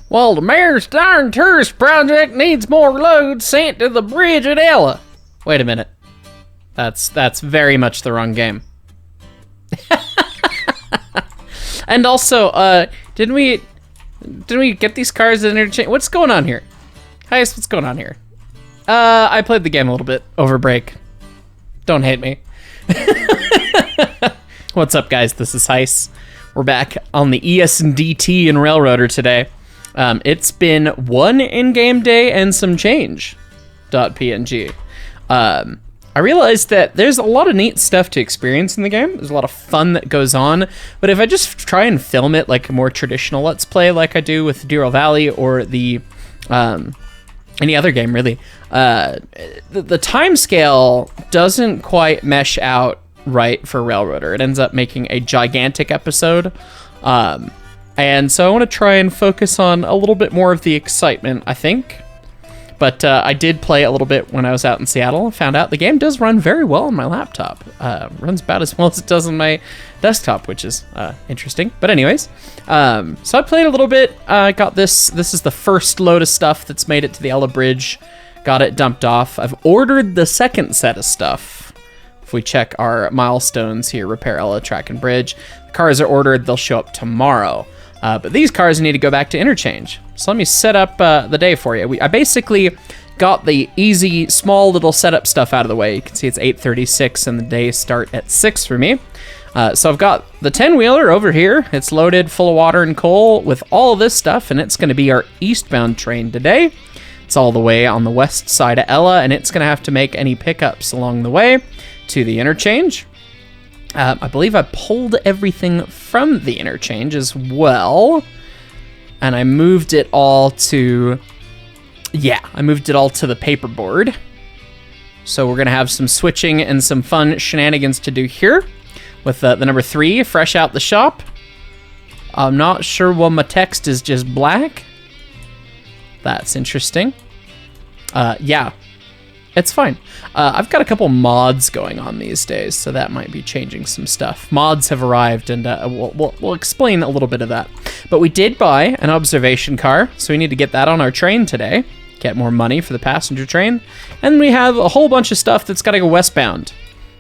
Well, the mayor's darn tourist project needs more loads sent to the bridge at Ela. Wait a minute. That's very much the wrong game. And also, didn't we get these cars at interchange? What's going on here? Heist, what's going on here? I played the game a little bit over break. Don't hate me. What's up, guys? This is Heist. We're back on the ES&DT and Railroader today. It's been one in-game day and some change. .png. I realized that there's a lot of neat stuff to experience in the game. There's a lot of fun that goes on, but if I just try and film it like a more traditional Let's Play like I do with Deer Valley or the any other game really, the time scale doesn't quite mesh out right for Railroader. It ends up making a gigantic episode, and so I want to try and focus on a little bit more of the excitement, I think. But I did play a little bit when I was out in Seattle. Found out the game does run very well on my laptop. Runs about as well as it does on my desktop, which is interesting. But anyways, so I played a little bit. I got this. This is the first load of stuff that's made it to the Ela Bridge. Got it dumped off. I've ordered the second set of stuff. If we check our milestones here, repair Ela, track and bridge. The cars are ordered. They'll show up tomorrow. But these cars need to go back to interchange. So let me set up the day for you. I basically got the easy, small little setup stuff out of the way. You can see it's 8:36 and the day start at 6 for me. So I've got the 10-wheeler over here. It's loaded full of water and coal with all of this stuff, and it's going to be our eastbound train today. It's all the way on the west side of Ela, and it's going to have to make any pickups along the way to the interchange. I believe I pulled everything from the interchange as well, and I moved it all to, I moved it all to the paperboard. So we're gonna have some switching and some fun shenanigans to do here with the number 3 fresh out the shop. I'm not sure why my text is just black. That's interesting. Yeah. It's fine. I've got a couple mods going on these days, so that might be changing some stuff. Mods have arrived, and we'll explain a little bit of that. But we did buy an observation car, so we need to get that on our train today. Get more money for the passenger train. And we have a whole bunch of stuff that's got to go westbound.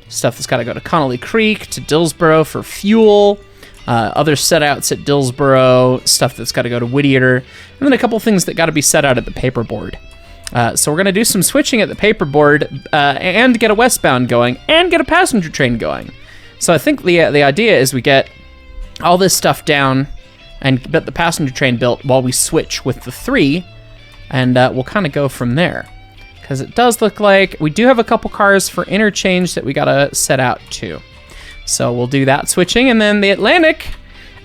Stuff that's got to go to Connolly Creek, to Dillsboro for fuel. Other set outs at Dillsboro. Stuff that's got to go to Whittier. And then a couple things that got to be set out at the paperboard. So we're going to do some switching at the paperboard and get a westbound going and get a passenger train going. So I think the idea is we get all this stuff down and get the passenger train built while we switch with the 3, and we'll kind of go from there. Because it does look like we do have a couple cars for interchange that we got to set out to. So we'll do that switching, and then the Atlantic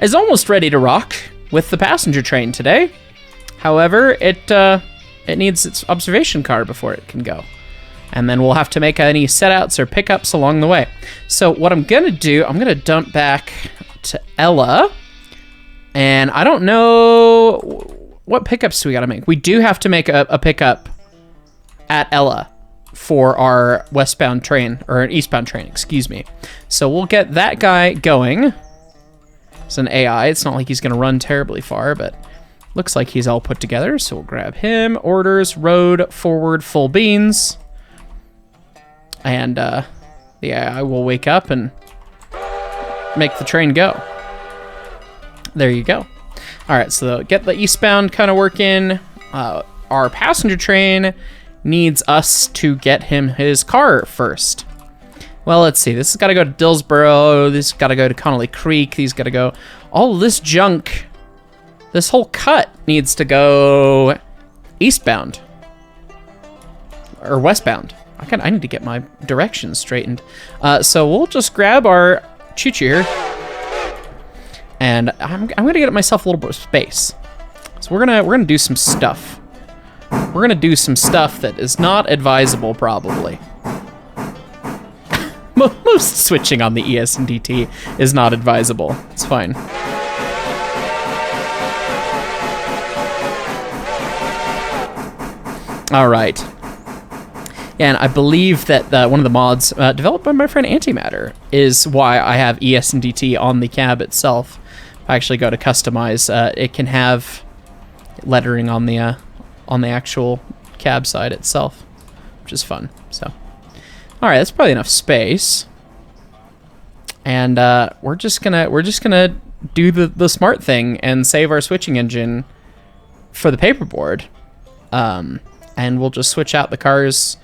is almost ready to rock with the passenger train today. However, it needs its observation car before it can go. And then we'll have to make any setouts or pickups along the way. So what I'm going to do, I'm going to dump back to Ela. And I don't know what pickups do we got to make. We do have to make a pickup at Ela for our westbound train, or an eastbound train, excuse me. So we'll get that guy going. It's an AI. It's not like he's going to run terribly far, but looks like he's all put together, so we'll grab him. Orders, road, forward, full beans. And the AI will wake up and make the train go. There you go. All right, so get the eastbound kind of working. Our passenger train needs us to get him his car first. Well, let's see. This has got to go to Dillsboro. This has got to go to Connolly Creek. These got to go. All of this junk. This whole cut needs to go eastbound or westbound. I need to get my directions straightened. So we'll just grab our choo-choo here, and I'm gonna get myself a little bit of space. So we're gonna do some stuff. We're gonna do some stuff that is not advisable, probably. Most switching on the ES&DT is not advisable. It's fine. All right. And I believe that one of the mods developed by my friend Antimatter is why I have ES&DT on the cab itself. If I actually go to customize, it can have lettering on the actual cab side itself, which is fun. So, all right, that's probably enough space. And we're just gonna do the smart thing and save our switching engine for the paperboard. And we'll just switch out the cars,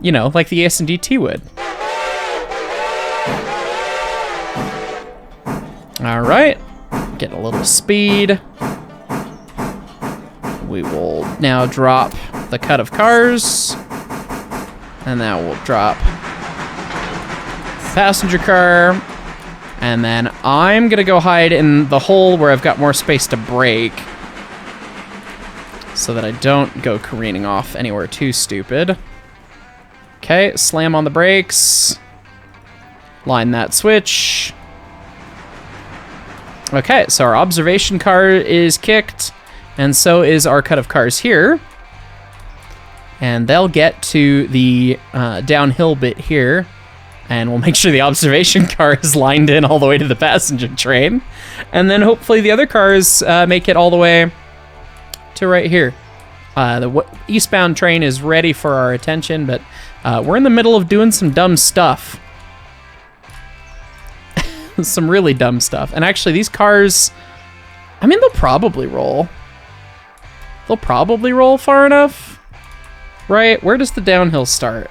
you know, like the ES&DT would. All right, get a little speed. We will now drop the cut of cars, and now we'll drop passenger car, and then I'm gonna go hide in the hole where I've got more space to brake so that I don't go careening off anywhere too stupid. Okay, slam on the brakes, line that switch. Okay, so our observation car is kicked, and so is our cut of cars here. And they'll get to the downhill bit here, and we'll make sure the observation car is lined in all the way to the passenger train. And then hopefully the other cars make it all the way to right here. The eastbound train is ready for our attention, but we're in the middle of doing some dumb stuff. Some really dumb stuff. And actually, these cars, I mean, they'll probably roll. They'll probably roll far enough, right? Where does the downhill start?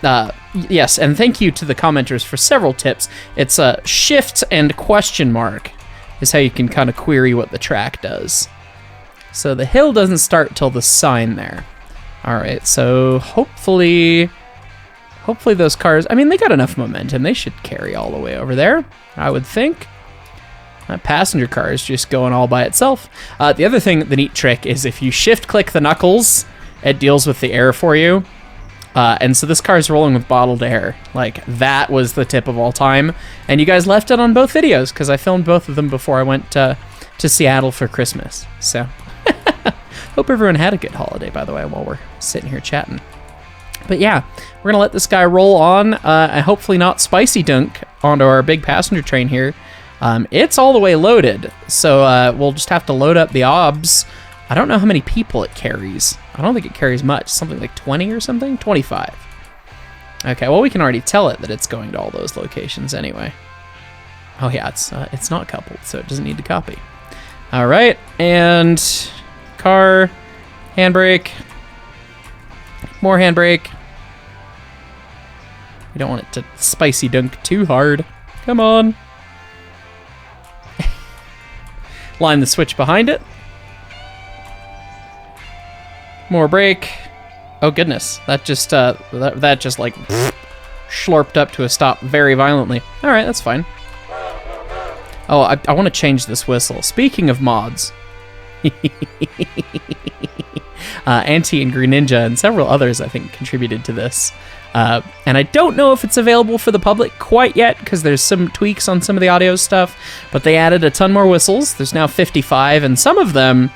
Yes, and thank you to the commenters for several tips. It's a shift and question mark is how you can kind of query what the track does. So the hill doesn't start till the sign there. All right, so hopefully those cars, I mean, they got enough momentum. They should carry all the way over there, I would think. That passenger car is just going all by itself. The other thing, the neat trick, is if you shift-click the knuckles, it deals with the air for you. And so this car is rolling with bottled air. Like, that was the tip of all time. And you guys left it on both videos, because I filmed both of them before I went to Seattle for Christmas. So, hope everyone had a good holiday, by the way, while we're sitting here chatting. But yeah, we're gonna let this guy roll on, and hopefully not spicy dunk onto our big passenger train here. It's all the way loaded, so we'll just have to load up the obs. I don't know how many people it carries. I don't think it carries much, something like 20 or something? 25. Okay, well, we can already tell it that it's going to all those locations anyway. Oh yeah, it's not coupled, so it doesn't need to copy. All right, and car, handbrake, more handbrake. We don't want it to spicy dunk too hard. Come on. Line the switch behind it. More brake. Oh goodness, that just that just like slurped up to a stop very violently. All right, that's fine. Oh, I want to change this whistle. Speaking of mods, Anti and Green Ninja and several others I think contributed to this. And I don't know if it's available for the public quite yet because there's some tweaks on some of the audio stuff, but they added a ton more whistles. There's now 55, and some of them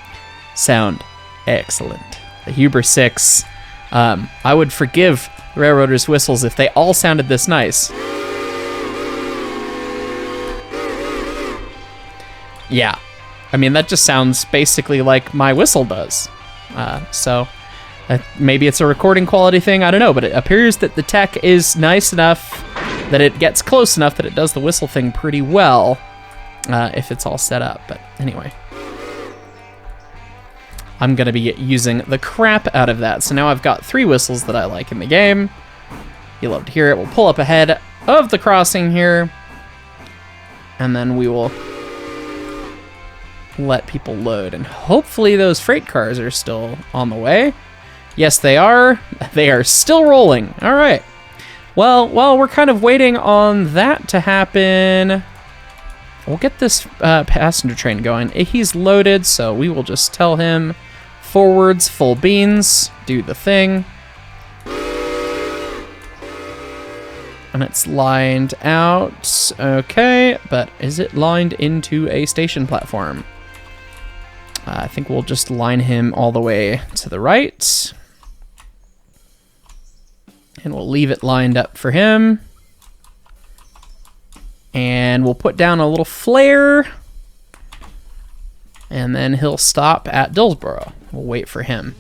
sound excellent. The Huber 6. I would forgive Railroaders' whistles if they all sounded this nice. Yeah. I mean, that just sounds basically like my whistle does. So maybe it's a recording quality thing, I don't know, but it appears that the tech is nice enough that it gets close enough that it does the whistle thing pretty well, if it's all set up. But anyway, I'm gonna be using the crap out of that. So now I've got 3 whistles that I like in the game. You love to hear it. We'll pull up ahead of the crossing here, and then we will let people load, and hopefully those freight cars are still on the way. Yes, they are. They are still rolling. All right. Well, while we're kind of waiting on that to happen, we'll get this passenger train going. He's loaded, so we will just tell him forwards, full beans, do the thing. And it's lined out. Okay, but is it lined into a station platform? I think we'll just line him all the way to the right. And we'll leave it lined up for him. And we'll put down a little flare. And then he'll stop at Dillsboro. We'll wait for him.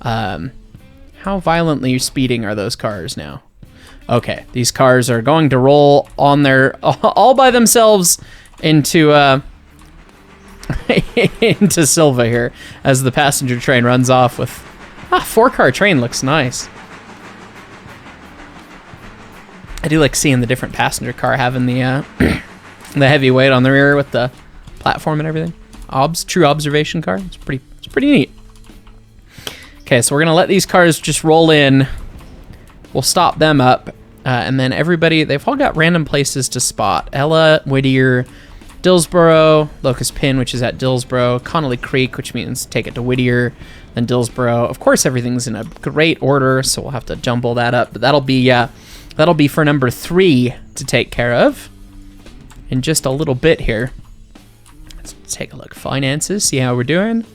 How violently speeding are those cars now? Okay, these cars are going to roll on their all by themselves into into Sylva here as the passenger train runs off with 4-car train. Looks nice. I do like seeing the different passenger car having the the heavy weight on the rear with the platform and everything. True observation car. It's pretty neat. Okay, so we're gonna let these cars just roll in. We'll stop them up, and then everybody, they've all got random places to spot. Ela, Whittier, Dillsboro, Locust Pin, which is at Dillsboro, Connolly Creek, which means take it to Whittier, then Dillsboro. Of course, everything's in a great order, so we'll have to jumble that up. But that'll be for number 3 to take care of in just a little bit here. Let's take a look. Finances, see how we're doing.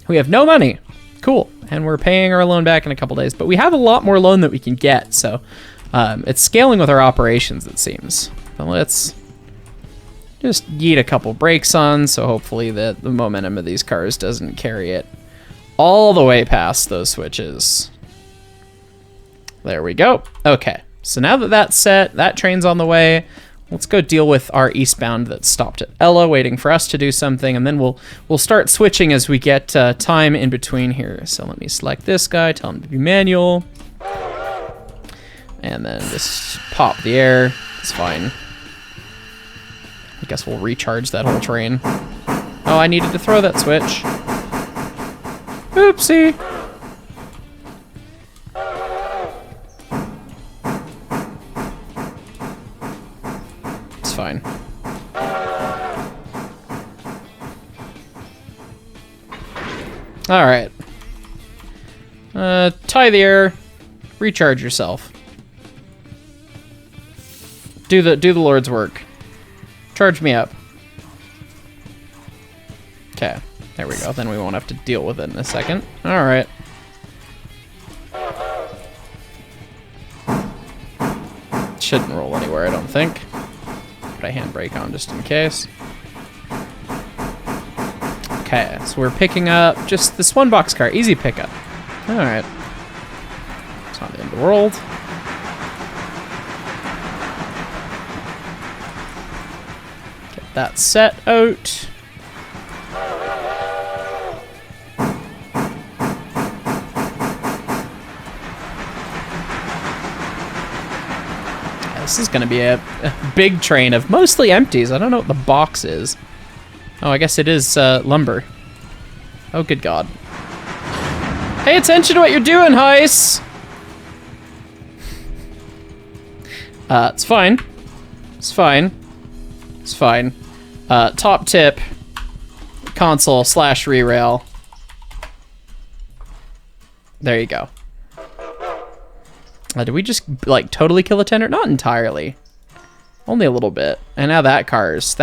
We have no money. Cool. And we're paying our loan back in a couple days, but we have a lot more loan that we can get, so it's scaling with our operations, it seems. But let's just yeet a couple brakes on, so hopefully the momentum of these cars doesn't carry it all the way past those switches. There we go. Okay, so now that that's set, that train's on the way. Let's go deal with our eastbound that stopped at Ela, waiting for us to do something, and then we'll start switching as we get time in between here. So let me select this guy, tell him to be manual, and then just pop the air. It's fine. I guess we'll recharge that whole train. Oh, I needed to throw that switch. Oopsie. Fine. All right. Tie the air. Recharge yourself. Do the Lord's work. Charge me up. Okay. There we go. Then we won't have to deal with it in a second. All right. Shouldn't roll anywhere, I don't think. Put a handbrake on just in case. Okay, so we're picking up just this one boxcar. Easy pickup. Alright. It's not the end of the world. Get that set out. This is going to be a big train of mostly empties. I don't know what the box is. Oh, I guess it is lumber. Oh, good God. Pay attention to what you're doing, Heis! It's fine. It's fine. It's fine. Top tip. Console / re-rail. There you go. Did we just, like, totally kill a tender? Not entirely. Only a little bit. And now that car's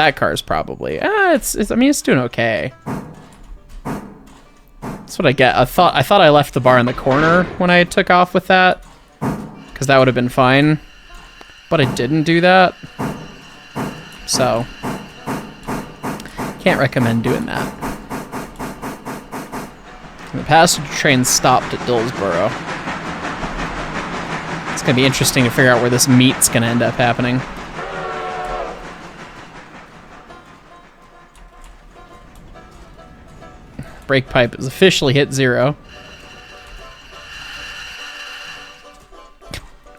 probably... I mean, it's doing okay. That's what I get. I thought I left the bar in the corner when I took off with that. Because that would have been fine. But I didn't do that. So... can't recommend doing that. And the passenger train stopped at Dillsboro. It's going to be interesting to figure out where this meet's going to end up happening. Brake pipe has officially hit 0.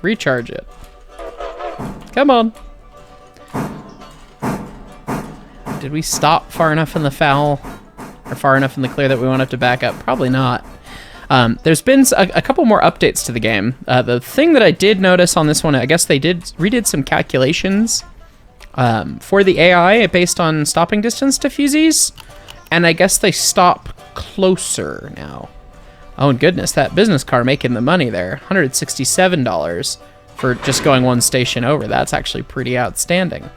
Recharge it. Come on. Did we stop far enough in the foul? Or far enough in the clear that we won't have to back up? Probably not. There's been a couple more updates to the game. The thing that I did notice on this one, I guess they redid some calculations for the AI based on stopping distance to fusees, and I guess they stop closer now. Oh, and goodness, that business car making the money there. $167 for just going one station over. That's actually pretty outstanding.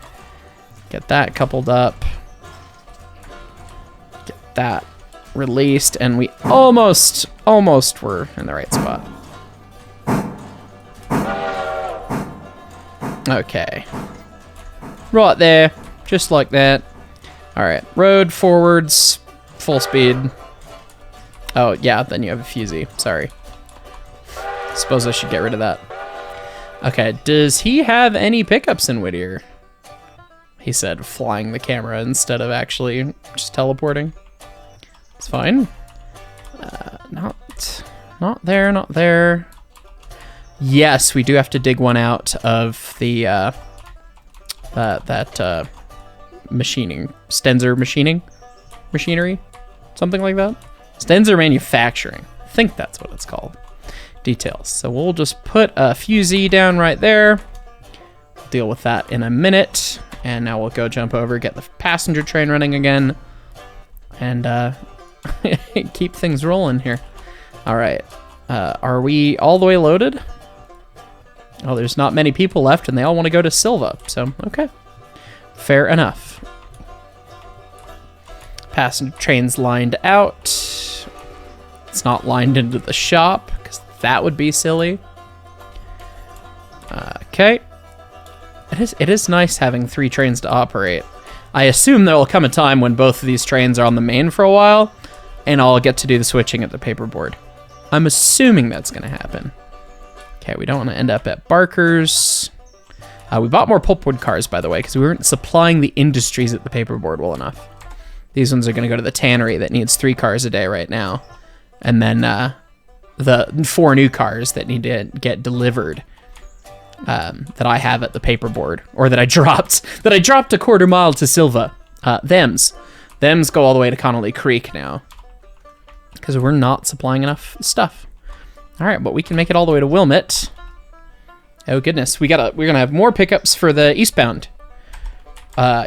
Get that coupled up. Get that released, and we almost were in the right spot. Okay. Right there, just like that. All right, road forwards. full speed. Oh, yeah, then you have a fusee. Sorry. Suppose I should get rid of that. Okay, does he have any pickups in Whittier? He said flying the camera instead of actually just teleporting. It's fine. Not there, not there. Yes, we do have to dig one out of the machining, Stenzer machinery, something like that. Stenzer manufacturing, I think that's what it's called. Details. So we'll just put a fusee down right there. We'll deal with that in a minute, and now we'll go jump over, get the passenger train running again, and keep things rolling here. All right, are we all the way loaded? Oh, there's not many people left, and they all want to go to Sylva, so okay. Fair enough. Passenger train's lined out. It's not lined into the shop, because that would be silly. Okay. It is nice having 3 trains to operate. I assume there will come a time when both of these trains are on the main for a while, and I'll get to do the switching at the paperboard. I'm assuming that's going to happen. Okay, we don't want to end up at Barker's. We bought more pulpwood cars, by the way, because we weren't supplying the industries at the paperboard well enough. These ones are going to go to the tannery that needs 3 cars a day right now. And then the 4 new cars that need to get delivered that I have at the paperboard, or that I dropped a quarter mile to Sylva. Thems go all the way to Connolly Creek now, because we're not supplying enough stuff. All right, but we can make it all the way to Wilmette. Oh goodness, we're gonna have more pickups for the eastbound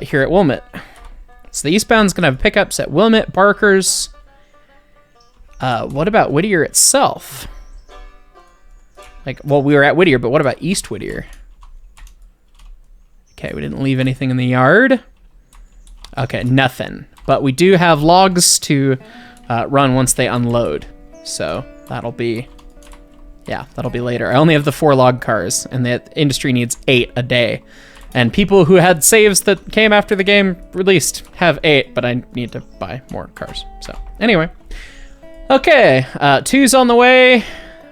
here at Wilmette. So the eastbound's gonna have pickups at Wilmette, Barker's. What about Whittier itself? Like, well, we were at Whittier, but what about East Whittier? Okay, we didn't leave anything in the yard. Okay, nothing. But we do have logs to run once they unload. So that'll be later. I only have the 4 log cars, and the industry needs 8 a day. And people who had saves that came after the game released have 8, but I need to buy more cars. So anyway. Okay, 2's on the way,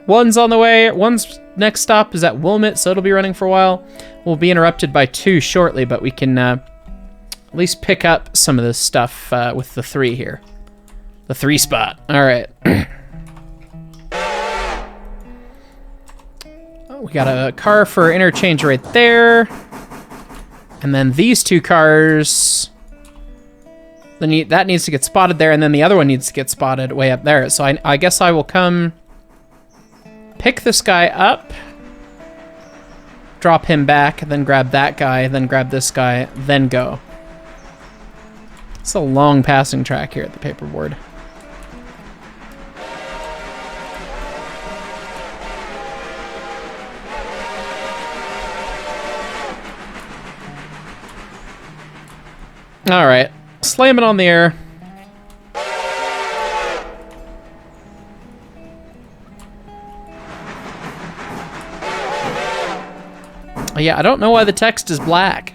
1's on the way. 1's next stop is at Wilmette, so it'll be running for a while. We'll be interrupted by 2 shortly, but we can at least pick up some of this stuff with the 3 here. The 3 spot. All right. We got a car for interchange right there. And then these 2 cars, that needs to get spotted there, and then the other one needs to get spotted way up there. So I guess I will come pick this guy up, drop him back, then grab that guy, then grab this guy, then go. It's a long passing track here at the paperboard. All right, slam it on the air. Yeah, I don't know why the text is black.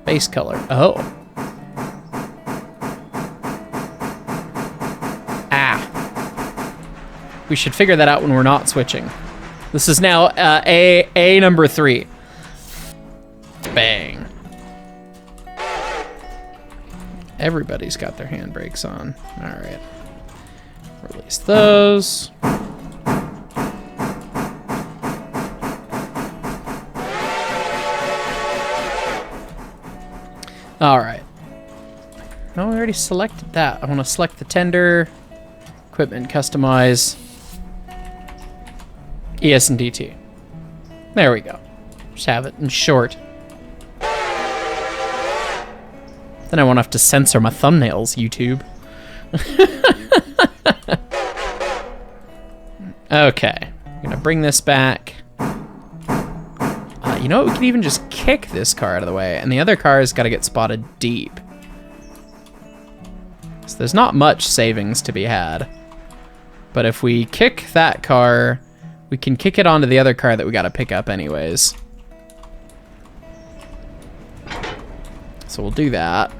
Base color. Oh. Ah. We should figure that out when we're not switching. This is now A number 3. Bang. Everybody's got their handbrakes on. All right. Release those. All right. No, we already selected that. I want to select the tender, equipment, customize, ES&DT. There we go. Just have it in short. Then I won't have to censor my thumbnails, YouTube. Okay, I'm gonna bring this back. You know what, we could even just kick this car out of the way, and the other car has got to get spotted deep. So there's not much savings to be had. But if we kick that car, we can kick it onto the other car that we got to pick up anyways. So we'll do that.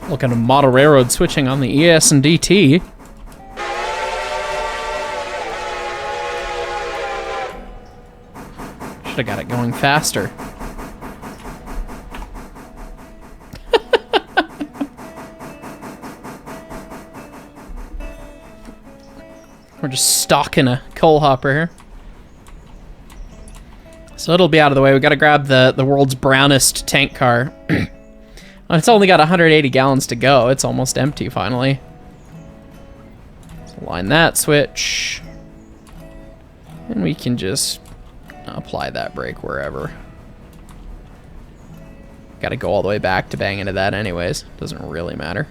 Looking at model railroad switching on the ES&DT. Should have got it going faster. We're just stalking a coal hopper here. So it'll be out of the way. We got to grab the world's brownest tank car. It's only got 180 gallons to go. It's almost empty finally. So line that switch. And we can just apply that brake wherever. Got to go all the way back to bang into that anyways. Doesn't really matter.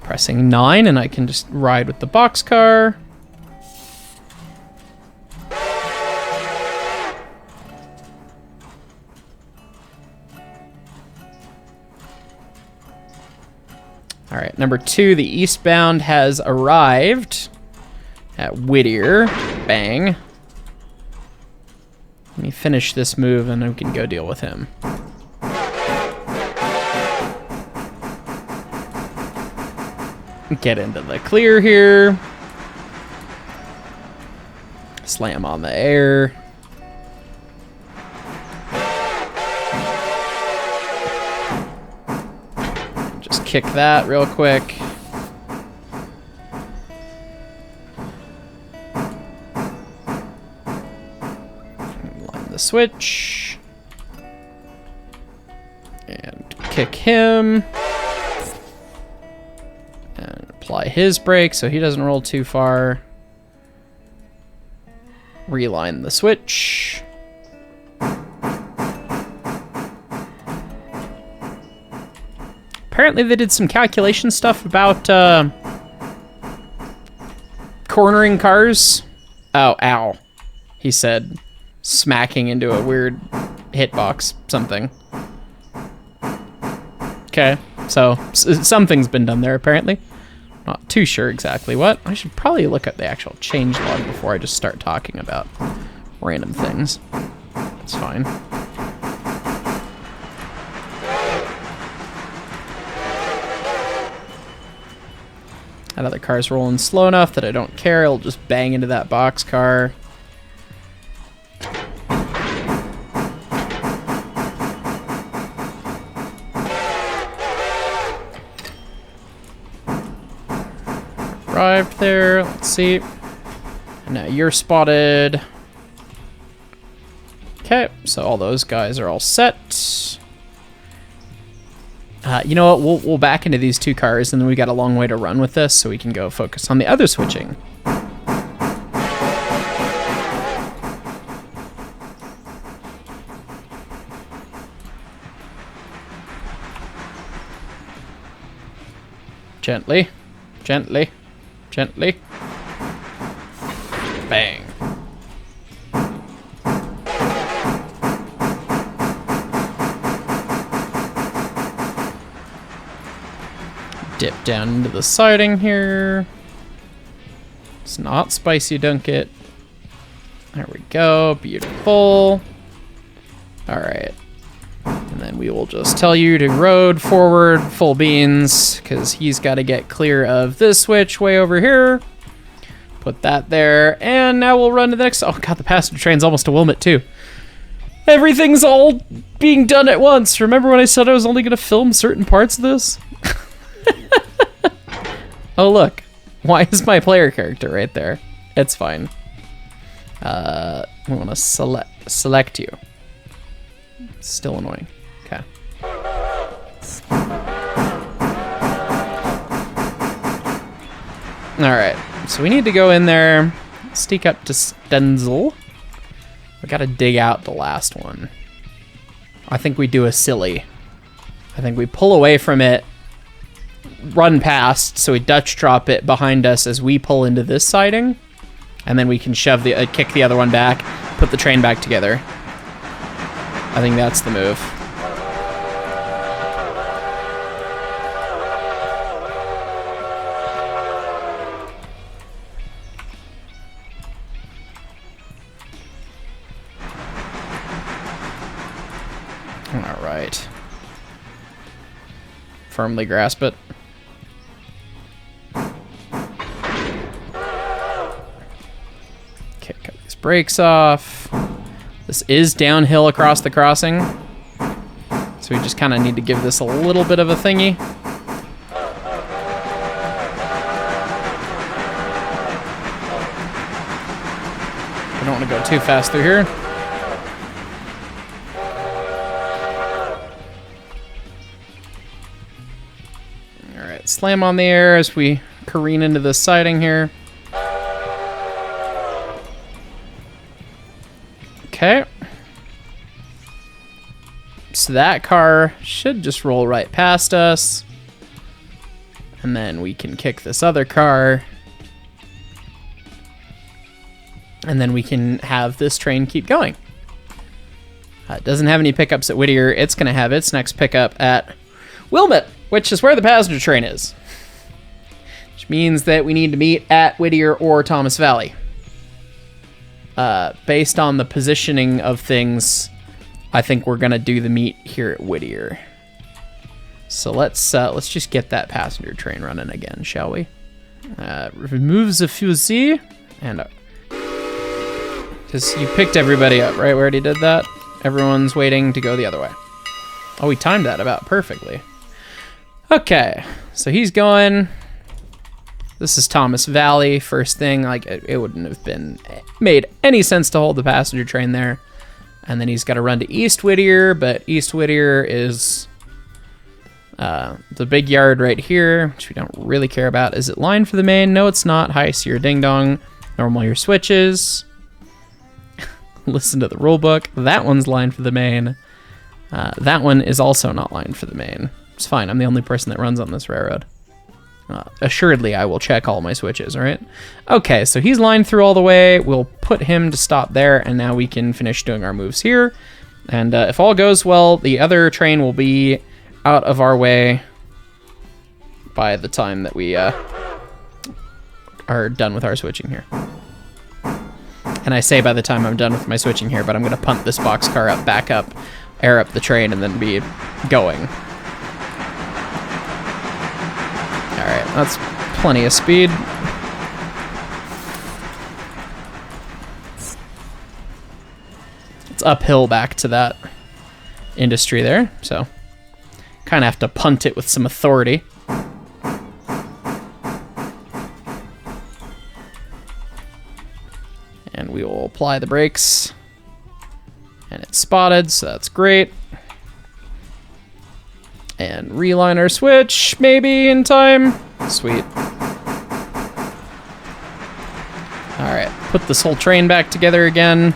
Pressing 9 and I can just ride with the boxcar. All right, number 2, the eastbound has arrived at Whittier. Bang. Let me finish this move and then we can go deal with him. Get into the clear here. Slam on the air. Just kick that real quick. Line the switch. And kick him. Apply his brake so he doesn't roll too far. Reline the switch. Apparently they did some calculation stuff about cornering cars. Oh, ow. He said, smacking into a weird hitbox something. Okay, so something's been done there apparently. Not too sure exactly what. I should probably look at the actual change log before I just start talking about random things. That's fine. That other car's rolling slow enough that I don't care. It'll just bang into that boxcar. Arrived there. Let's see. And now you're spotted. Okay, so all those guys are all set. You know what? We'll back into these 2 cars, and then we got a long way to run with this, so we can go focus on the other switching. Gently, gently. Gently. Bang. Dip down into the siding here. It's not spicy dunk it. There we go. Beautiful. All right. And then we will just tell you to road forward full beans because he's got to get clear of this switch way over here. Put that there. And now we'll run to the next. Oh, God, the passenger train's almost to Wilmot, too. Everything's all being done at once. Remember when I said I was only going to film certain parts of this? Oh, look. Why is my player character right there? It's fine. We want to select you. Still annoying. Okay. Alright, so we need to go in there, sneak up to Stenzel. We gotta dig out the last one. I think we do a silly. I think we pull away from it, run past, so we Dutch drop it behind us as we pull into this siding, and then we can shove the kick the other one back, put the train back together. I think that's the move. All right. Firmly grasp it. Okay, cut these brakes off. This is downhill across the crossing, so we just kind of need to give this a little bit of a thingy. I don't want to go too fast through here. All right, slam on the air as we careen into the siding here. Okay. So that car should just roll right past us. And then we can kick this other car. And then we can have this train keep going. It doesn't have any pickups at Whittier. It's going to have its next pickup at Wilmot, which is where the passenger train is. Which means that we need to meet at Whittier or Thomas Valley. Based on the positioning of things, I think we're going to do the meet here at Whittier. So let's just get that passenger train running again, shall we? Remove the fusee and... Because you picked everybody up, right? We already did that. Everyone's waiting to go the other way. Oh, we timed that about perfectly. Okay, so he's going. This is Thomas Valley. First thing, like it wouldn't have been made any sense to hold the passenger train there. And then he's got to run to East Whittier, but East Whittier is the big yard right here, which we don't really care about. Is it lined for the main? No, it's not. Heist your ding dong. Normal your switches. Listen to the rule book. That one's lined for the main. That one is also not lined for the main. It's fine. I'm the only person that runs on this railroad. Assuredly, I will check all my switches, all right? Okay, so he's lined through all the way. We'll put him to stop there, and now we can finish doing our moves here. And if all goes well, the other train will be out of our way by the time that we are done with our switching here. And I say by the time I'm done with my switching here, but I'm going to punt this boxcar up, back up, air up the train, and then be going. All right, that's plenty of speed. It's uphill back to that industry there, so kind of have to punt it with some authority. And we will apply the brakes. And it's spotted, so that's great. And reline our switch, maybe in time. Sweet. All right, put this whole train back together again.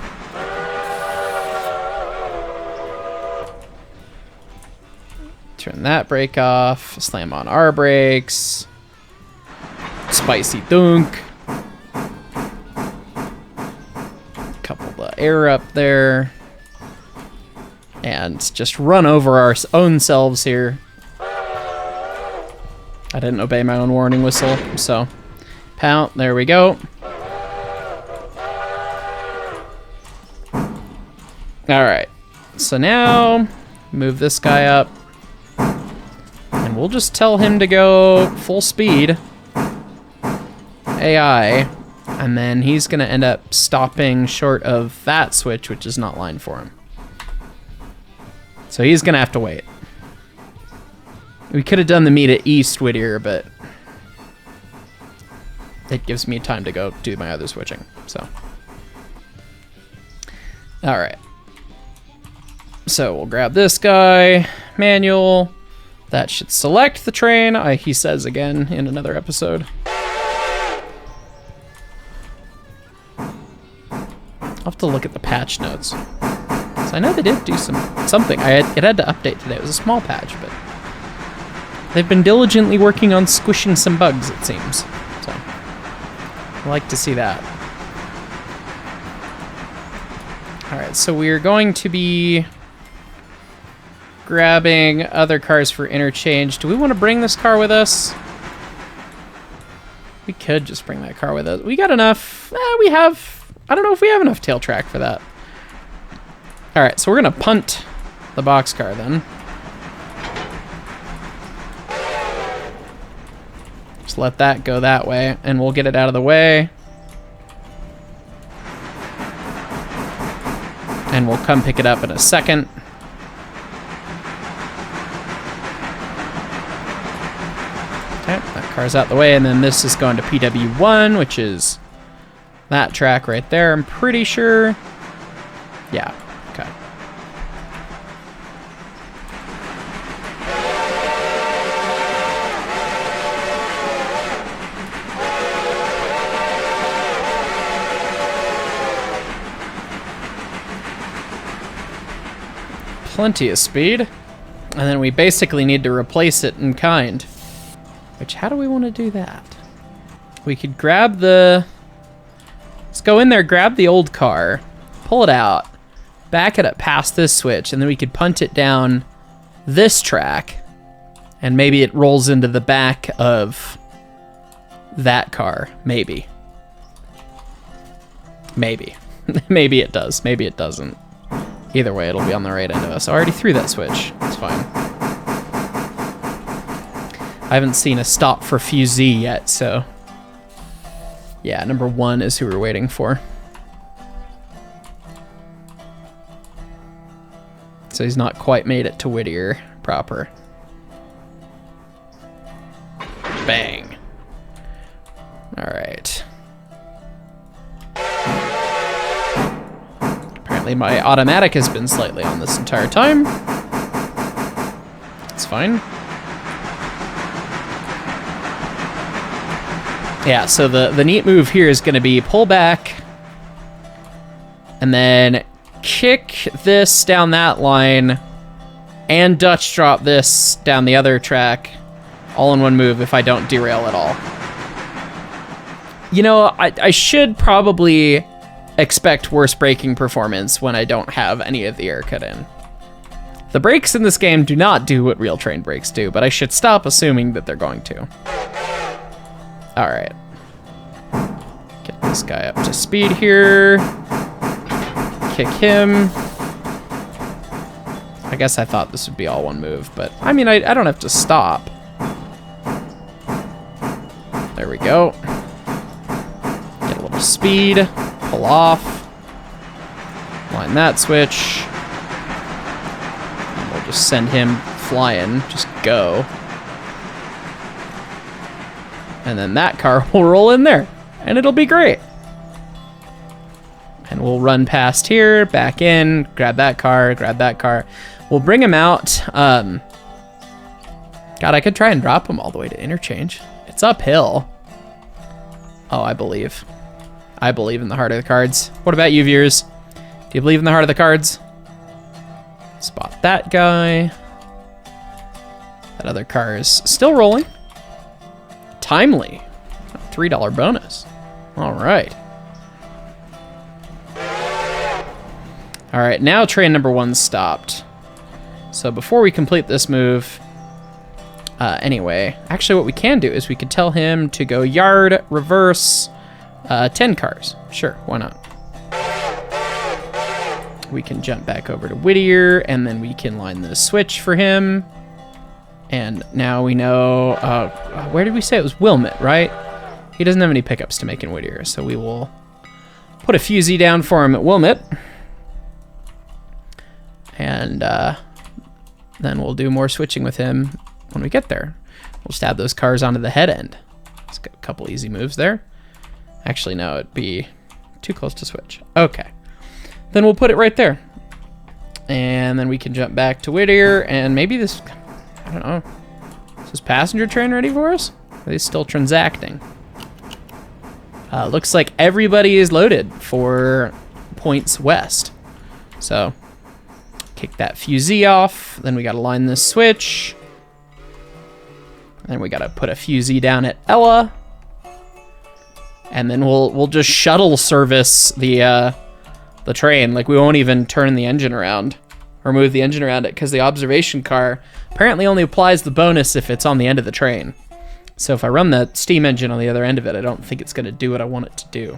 Turn that brake off, slam on our brakes. Spicy dunk. Couple the air up there. And just run over our own selves here. I didn't obey my own warning whistle, so pout, there we go. All right, so now move this guy up and we'll just tell him to go full speed AI, and then he's gonna end up stopping short of that switch, which is not lined for him. So he's gonna have to wait. We could have done the meet at East Whittier, but it gives me time to go do my other switching, so. All right. So we'll grab this guy, manual. That should select the train, he says again in another episode. I'll have to look at the patch notes. So I know they did do something. It had to update today. It was a small patch, but they've been diligently working on squishing some bugs, it seems. So I like to see that. All right, so we're going to be grabbing other cars for interchange. Do we want to bring this car with us? We could just bring that car with us. We got enough. We have. I don't know if we have enough tail track for that. All right, so we're gonna punt the boxcar then. Just let that go that way, and we'll get it out of the way. And we'll come pick it up in a second. Okay, that car's out the way, and then this is going to PW1, which is that track right there, I'm pretty sure. Yeah, okay. Plenty of speed. And then we basically need to replace it in kind. Which, how do we want to do that? We could grab the... Let's go in there, grab the old car, pull it out, back it up past this switch, and then we could punt it down this track, and maybe it rolls into the back of that car. Maybe. Maybe. Maybe it does. Maybe it doesn't. Either way, it'll be on the right end of us. I already threw that switch. It's fine. I haven't seen a stop for Fusee yet, so... Yeah, number 1 is who we're waiting for. So he's not quite made it to Whittier proper. Bang. Alright. Apparently my automatic has been slightly on this entire time. It's fine. Yeah, so the neat move here is going to be pull back and then kick this down that line and Dutch drop this down the other track all in one move if I don't derail at all. You know, I should probably expect worse braking performance when I don't have any of the air cut in. The brakes in this game do not do what real train brakes do, but I should stop assuming that they're going to. Alright. Get this guy up to speed here. Kick him. I guess I thought this would be all one move, but I mean, I don't have to stop. There we go. Get a little speed. Pull off. Line that switch. And we'll just send him flying. Just go. And then that car will roll in there, and it'll be great. And we'll run past here, back in, grab that car, grab that car. We'll bring him out. God, I could try and drop him all the way to interchange. It's uphill. Oh, I believe. I believe in the heart of the cards. What about you, viewers? Do you believe in the heart of the cards? Spot that guy. That other car is still rolling. Timely. $3 bonus. All right. All right, now train number 1 stopped. So before we complete this move, anyway, actually what we can do is we could tell him to go yard, reverse, 10 cars. Sure, why not? We can jump back over to Whittier, and then we can line the switch for him. And now we know, where did we say it was? Wilmot, right? He doesn't have any pickups to make in Whittier, so we will put a Fusee down for him at Wilmot. And then we'll do more switching with him when we get there. We'll just add those cars onto the head end. Let's get a couple easy moves there. Actually, no, it'd be too close to switch. Okay. Then we'll put it right there. And then we can jump back to Whittier, and maybe this... I don't know. Is this passenger train ready for us? Are they still transacting? Looks like everybody is loaded for points west. So, kick that Fusee off. Then we gotta line this switch. Then we gotta put a Fusee down at Ela. And then we'll just shuttle service the train. Like, we won't even turn the engine around. Or move the engine around it, because the observation car apparently only applies the bonus if it's on the end of the train. So if I run the steam engine on the other end of it, I don't think it's going to do what I want it to do.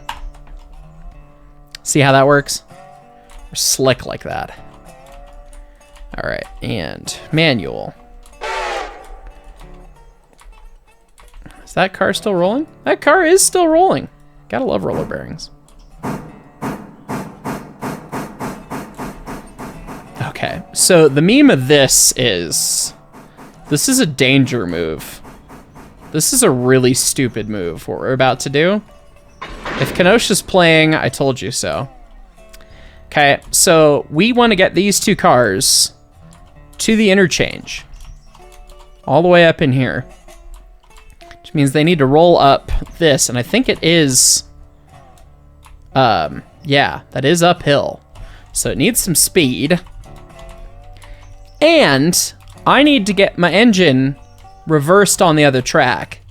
See how that works? We're slick like that. All right, and manual. Is that car still rolling? That car is still rolling. Gotta love roller bearings. Okay, so the meme of this is a danger move. This is a really stupid move, what we're about to do. If Kenosha's playing, I told you so. Okay, so we want to get these two cars to the interchange. All the way up in here. Which means they need to roll up this, and I think it is... yeah, that is uphill. So it needs some speed. And I need to get my engine reversed on the other track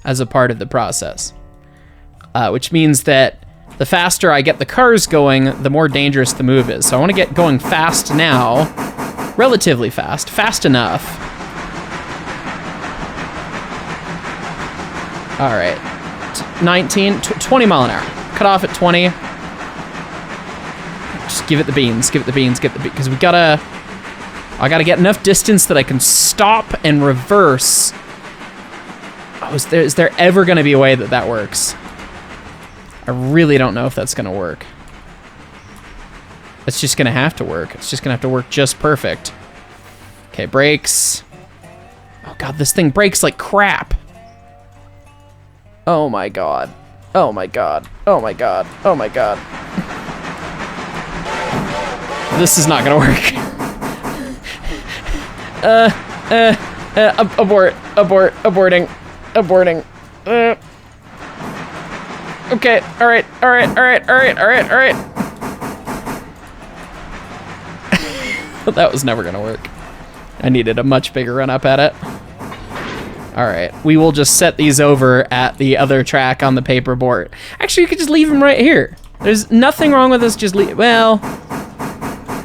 as a part of the process. Which means that the faster I get the cars going, the more dangerous the move is. So I want to get going fast now. Relatively fast. Fast enough. All right. 20 mile an hour. Cut off at 20. Just give it the beans. Give it the beans. Get the beans. Because we gotta... I gotta get enough distance that I can stop and reverse. Oh, is there ever gonna be a way that that works? I really don't know if that's gonna work. It's just gonna have to work. It's just gonna have to work just perfect. Okay, brakes. Oh god, this thing brakes like crap. Oh my god. Oh my god. Oh my god. Oh my god. This is not gonna work. Aborting. Okay, all right. That was never gonna work. I needed a much bigger run up at it. All right, we will just set these over at the other track on the paperboard. Actually, you could just leave them right here. There's nothing wrong with us just well,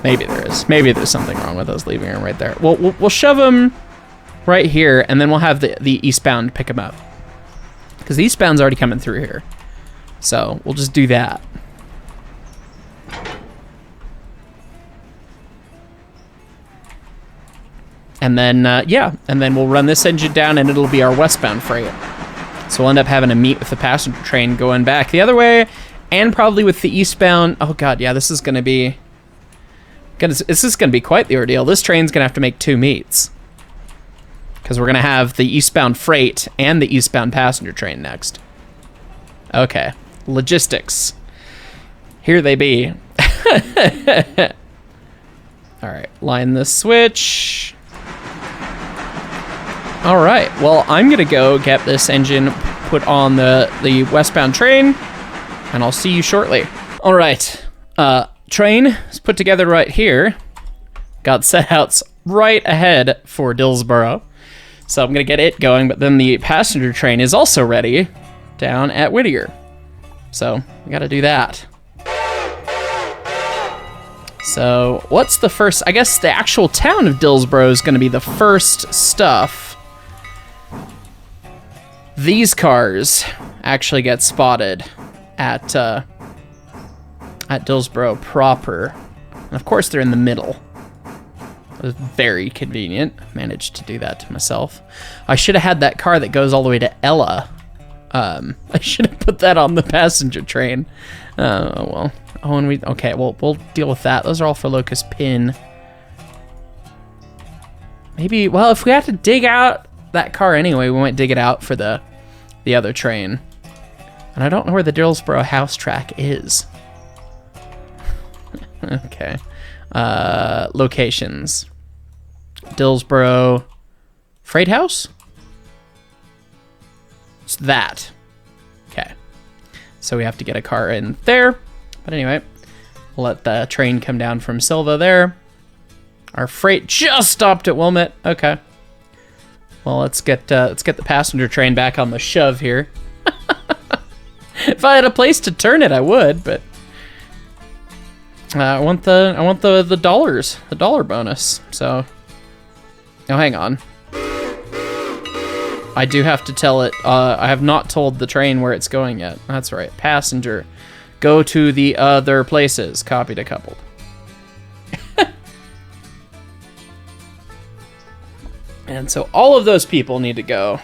maybe there is. Maybe there's something wrong with us leaving them right there. We'll shove them right here, and then we'll have the eastbound pick them up. Because the eastbound's already coming through here. So we'll just do that. And then, yeah, and then we'll run this engine down, and it'll be our westbound freight. So we'll end up having to meet with the passenger train going back the other way, and probably with the eastbound. Oh god, yeah, this is gonna be quite the ordeal. This train's gonna have to make 2 meets. Because we're gonna have the eastbound freight and the eastbound passenger train next. Okay, logistics. Here they be. All right, line the switch. All right, well, I'm gonna go get this engine put on the westbound train, and I'll see you shortly. All right, train is put together right here. Got setouts right ahead for Dillsboro. So I'm gonna get it going, but then the passenger train is also ready down at Whittier. So we gotta do that. So what's the first, I guess the actual town of Dillsboro is gonna be the first stuff. These actually get spotted at Dillsboro proper. And of course they're in the middle. It was very convenient. Managed to do that to myself. I should have had that car that goes all the way to Ela. I should have put that on the passenger train. Well. Oh, and okay, well, we'll deal with that. Those are all for Locust Pin. Maybe, well, if we have to dig out that car anyway, we might dig it out for the other train. And I don't know where the Dillsboro house track is. Okay. Locations. Dillsboro Freight House? It's that. Okay. So we have to get a car in there. But anyway, we'll let the train come down from Sylva there. Our freight just stopped at Wilmette. Okay. Well, let's get the passenger train back on the shove here. If I had a place to turn it, I would, but I want the dollars, the dollar bonus. So, oh, hang on. I do have to tell it. I have not told the train where it's going yet. That's right. Passenger, go to the other places. Copy to coupled. And so all of those people need to go.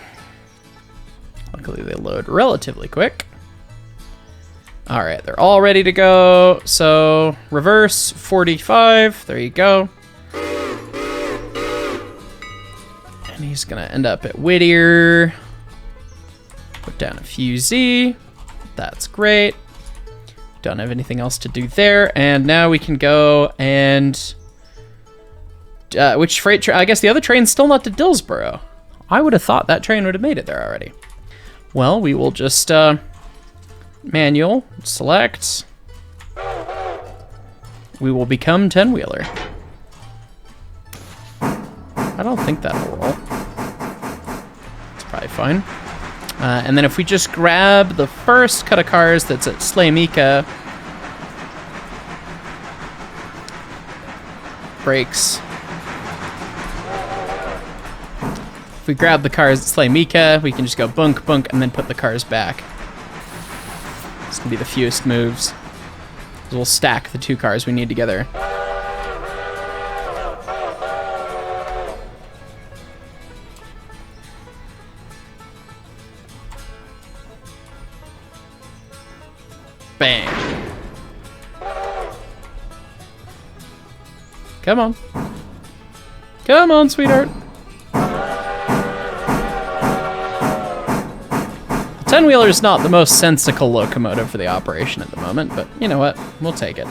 Luckily, they load relatively quick. All right, they're all ready to go. So reverse 45. There you go. And he's gonna end up at Whittier. Put down a few Z. That's great. Don't have anything else to do there. And now we can go and which freight train? I guess the other train's still not to Dillsboro. I would have thought that train would have made it there already. Well, we will just manual select. We will become 10-wheeler. I don't think that'll roll. It's probably fine. And then if we just grab the first cut of cars that's at Slamika, brakes. If we grab the cars at Slamika, we can just go bunk, bunk, and then put the cars back. This can be the fewest moves. We'll stack the 2 cars we need together. Bang. Come on. Come on, sweetheart. The 10-wheeler is not the most sensical locomotive for the operation at the moment, but you know what? We'll take it.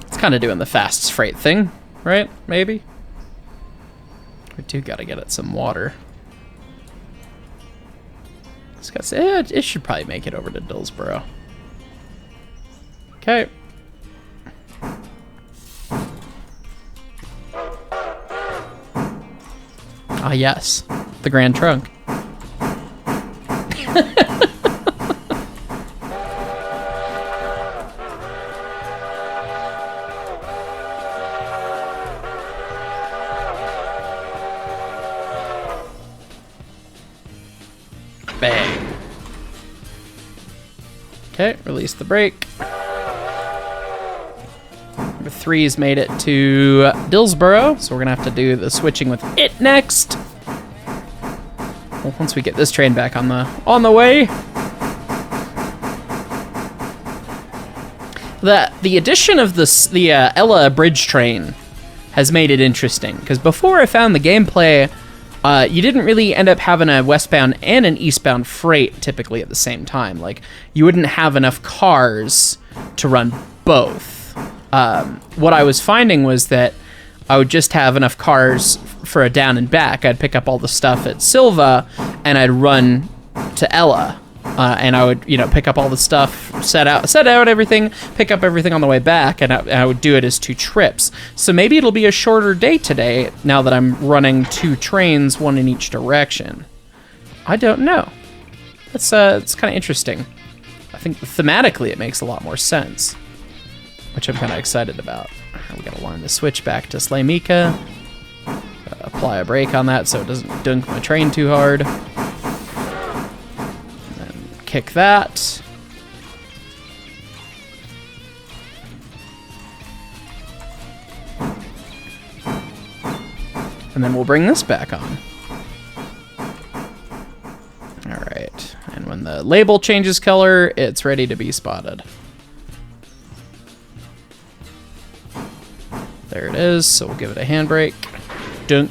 It's kind of doing the fastest freight thing, right? Maybe? We do got to get it some water. It should probably make it over to Dillsboro. Okay. Ah, yes. The Grand Trunk. Bang. Okay, release the brake. Number 3's made it to Dillsboro, so we're gonna have to do the switching with it next. Well, once we get this train back on the way. The addition of the Ela bridge train has made it interesting, because before I found the gameplay, you didn't really end up having a westbound and an eastbound freight typically at the same time. Like, you wouldn't have enough cars to run both. What I was finding was that I would just have enough cars for a down and back. I'd pick up all the stuff at Sylva, and I'd run to Ela. And I would, pick up all the stuff, set out everything, pick up everything on the way back, and I would do it as 2 trips. So maybe it'll be a shorter day today, now that I'm running 2 trains, 1 in each direction. I don't know. It's kind of interesting. I think thematically it makes a lot more sense, which I'm kind of excited about. We gotta learn to switch back to Slamika. Apply a brake on that so it doesn't dunk my train too hard. Kick that. And then we'll bring this back on. All right. And when the label changes color, it's ready to be spotted. There it is. So we'll give it a handbrake. Dunk.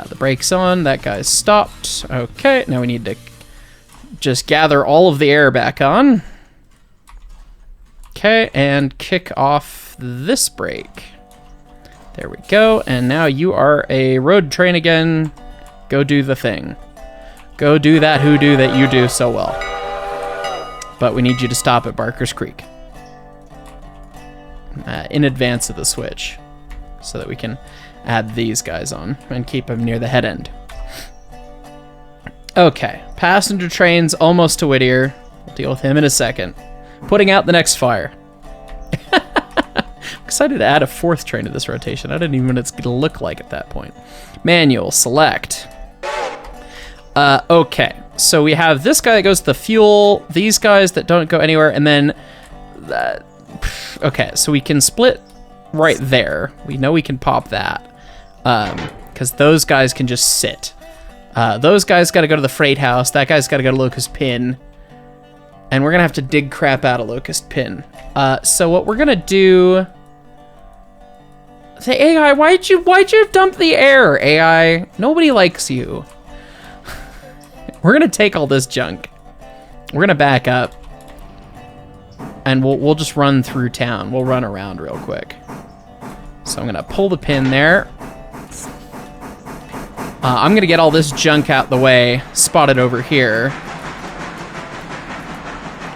The brake's on. That guy's stopped. Okay. Now we need to just gather all of the air back on. Okay, and kick off this brake. There we go, and now you are a road train again. Go do the thing. Go do that hoodoo that you do so well. But we need you to stop at Barker's Creek. In advance of the switch, so that we can add these guys on and keep them near the head end. Okay, passenger train's almost to Whittier. We'll deal with him in a second. Putting out the next fire. I'm excited to add a 4th train to this rotation. I didn't even know what it's going to look like at that point. Manual, select. Okay, so we have this guy that goes to the fuel, these guys that don't go anywhere, and then... okay, so we can split right there. We know we can pop that. Because those guys can just sit. Those guys got to go to the freight house. That guy's got to go to Locust Pin. And we're going to have to dig crap out of Locust Pin. So what we're going to do... Say, AI, why'd you dump the air, AI? Nobody likes you. We're going to take all this junk. We're going to back up. And we'll just run through town. We'll run around real quick. So I'm going to pull the pin there. I'm going to get all this junk out the way, spot it over here,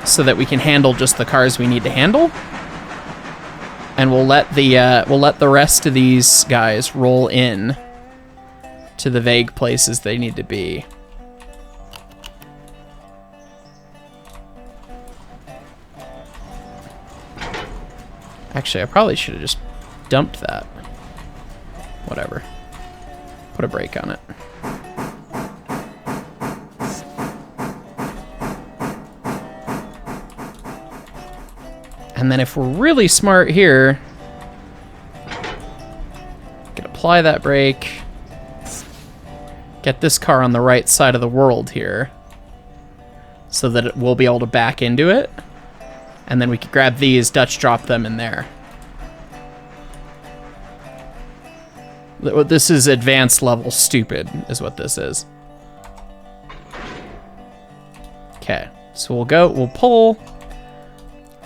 so that we can handle just the cars we need to handle. And we'll let the rest of these guys roll in to the vague places they need to be. Actually, I probably should have just dumped that. Whatever. Put a brake on it. And then if we're really smart here, can apply that brake, get this car on the right side of the world here, so that it will be able to back into it. And then we could grab these, Dutch drop them in there. This is advanced level stupid, is what this is. Okay, so we'll pull.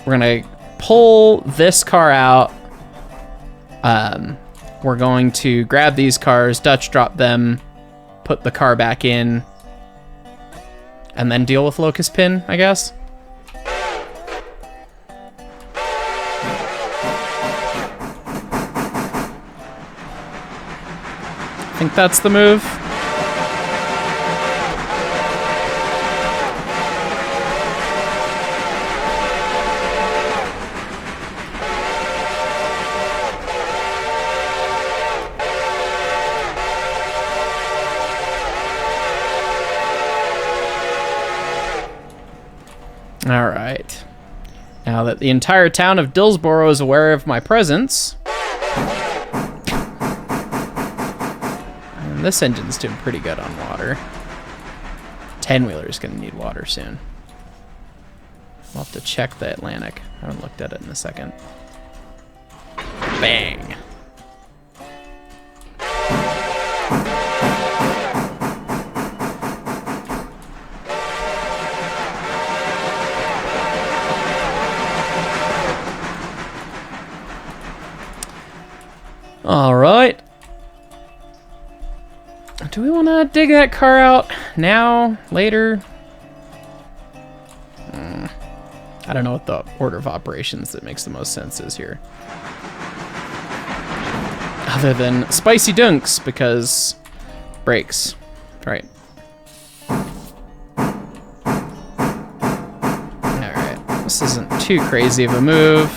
We're gonna pull this car out. We're going to grab these cars, Dutch drop them, put the car back in, and then deal with Locust Pin, I guess. I think that's the move. All right. Now that the entire town of Dillsboro is aware of my presence, and this engine's doing pretty good on water. 10-wheeler's gonna need water soon. We'll have to check the Atlantic. I haven't looked at it in a second. Bang. All right. Do we want to dig that car out now, later? I don't know what the order of operations that makes the most sense is here. Other than spicy dunks, because brakes, right? All right, this isn't too crazy of a move.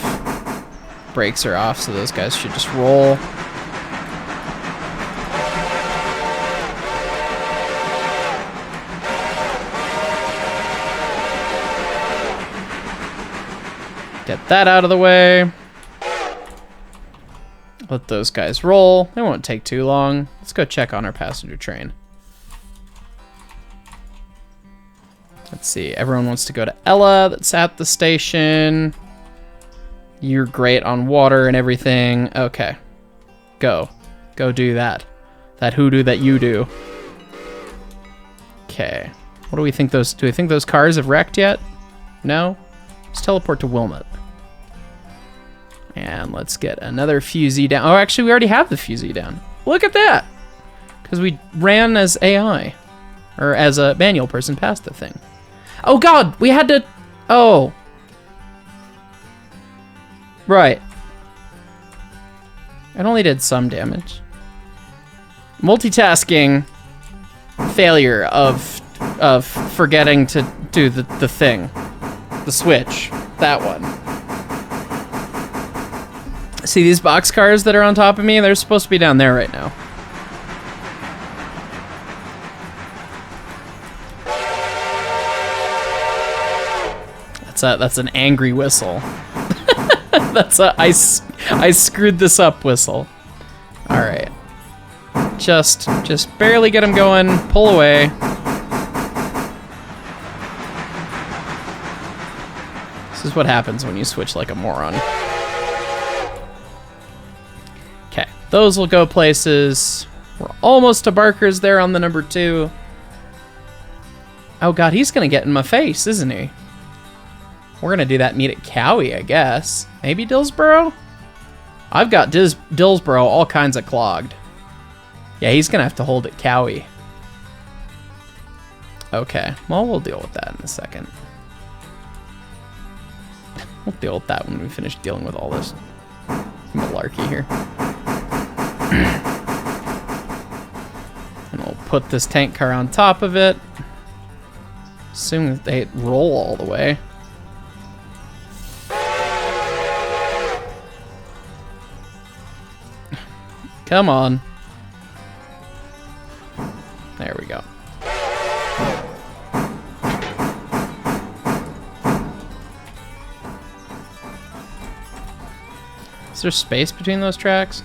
Brakes are off, so those guys should just roll. Get that out of the way. Let those guys roll. They won't take too long. Let's go check on our passenger train. Let's see. Everyone wants to go to Ela, that's at the station. You're great on water and everything. Okay. Go. Go do that. That hoodoo that you do. Okay. What do we think those... Do we think those cars have wrecked yet? No? Let's teleport to Wilmot. And let's get another fusee down. Oh, actually, we already have the fusee down. Look at that! Because we ran as AI. Or as a manual person past the thing. Oh, God! We had to... Oh. Right. It only did some damage. Multitasking failure of forgetting to do the thing. The switch. That one. See these boxcars that are on top of me? They're supposed to be down there right now. That's an angry whistle. That's a I screwed this up, Whistle. All right. Just barely get him going. Pull away. This is what happens when you switch like a moron. Okay, those will go places. We're almost to Barker's there on the number 2. Oh god, he's gonna get in my face, isn't he? We're gonna do that meet at Cowie, I guess. Maybe Dillsboro? I've got Dillsboro all kinds of clogged. Yeah, he's gonna have to hold at Cowie. Okay, well, we'll deal with that in a second. We'll deal with that when we finish dealing with all this malarkey here. And we'll put this tank car on top of it. Assume that they roll all the way. Come on. There we go. Is there space between those tracks?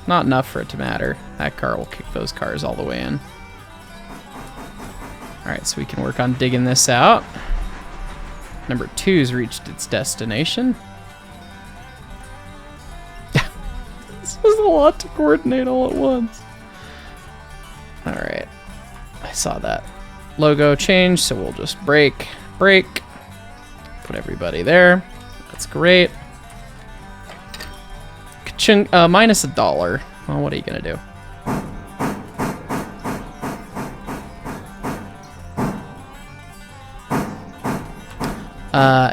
Not enough for it to matter. That car will kick those cars all the way in. Alright, so we can work on digging this out. Number 2's reached its destination. This is a lot to coordinate all at once. Alright. I saw that logo change, so we'll just brake. Put everybody there. That's great. Minus $1. Well, what are you gonna do?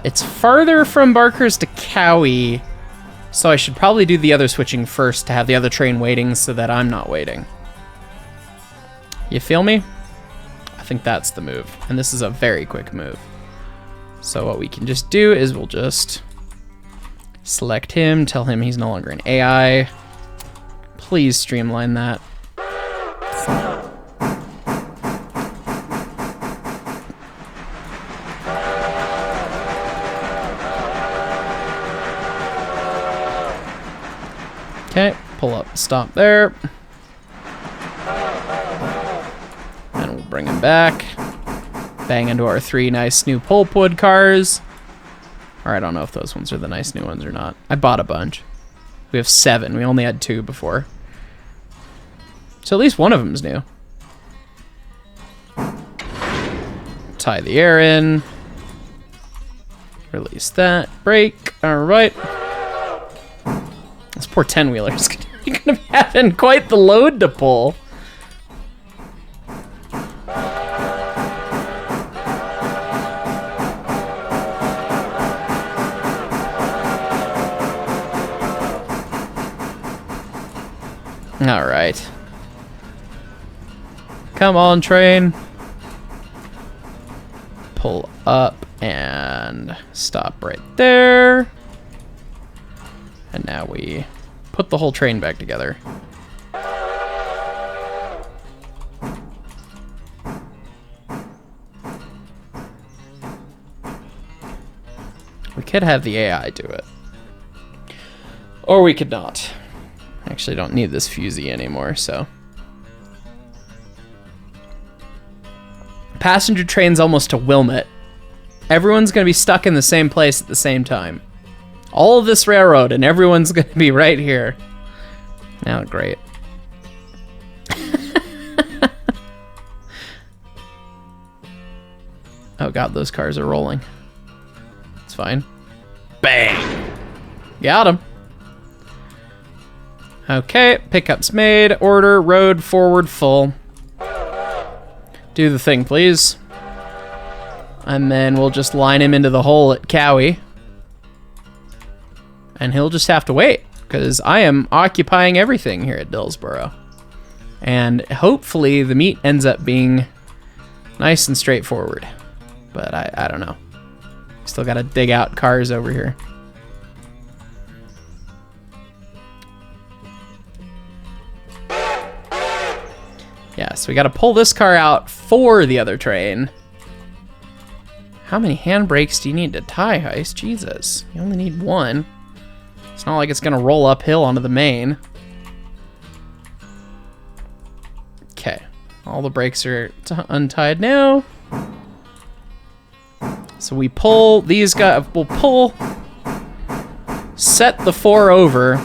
It's farther from Barker's to Cowie, so I should probably do the other switching first to have the other train waiting so that I'm not waiting. You feel me? I think that's the move, and this is a very quick move. So what we can just do is we'll just select him, tell him he's no longer an AI. Please streamline that. Okay, pull up, stop there. And we'll bring him back. Bang into our 3 nice new pulpwood cars. Or I don't know if those ones are the nice new ones or not. I bought a bunch. We have 7. We only had 2 before. So at least one of them's new. Tie the air in. Release that. Brake. Alright. This poor 10-wheeler's gonna be having quite the load to pull. All right. Come on, train. Pull up and stop right there. And now we put the whole train back together. We could have the AI do it. Or we could not. Actually, don't need this fusee anymore, so. Passenger train's almost to Wilmot. Everyone's gonna be stuck in the same place at the same time. All of this railroad, and everyone's gonna be right here. Now, great. Oh god, those cars are rolling. It's fine. Bang! Got him. Okay, pickup's made. Order, road, forward, full. Do the thing, please. And then we'll just line him into the hole at Cowie. And he'll just have to wait, because I am occupying everything here at Dillsboro. And hopefully the meet ends up being nice and straightforward. But I don't know. Still gotta dig out cars over here. Yeah, so we gotta pull this car out for the other train. How many handbrakes do you need to tie, Heist? Jesus, you only need 1. It's not like it's gonna roll uphill onto the main. Okay, all the brakes are untied now. So we pull these guys, we'll pull, set the 4 over.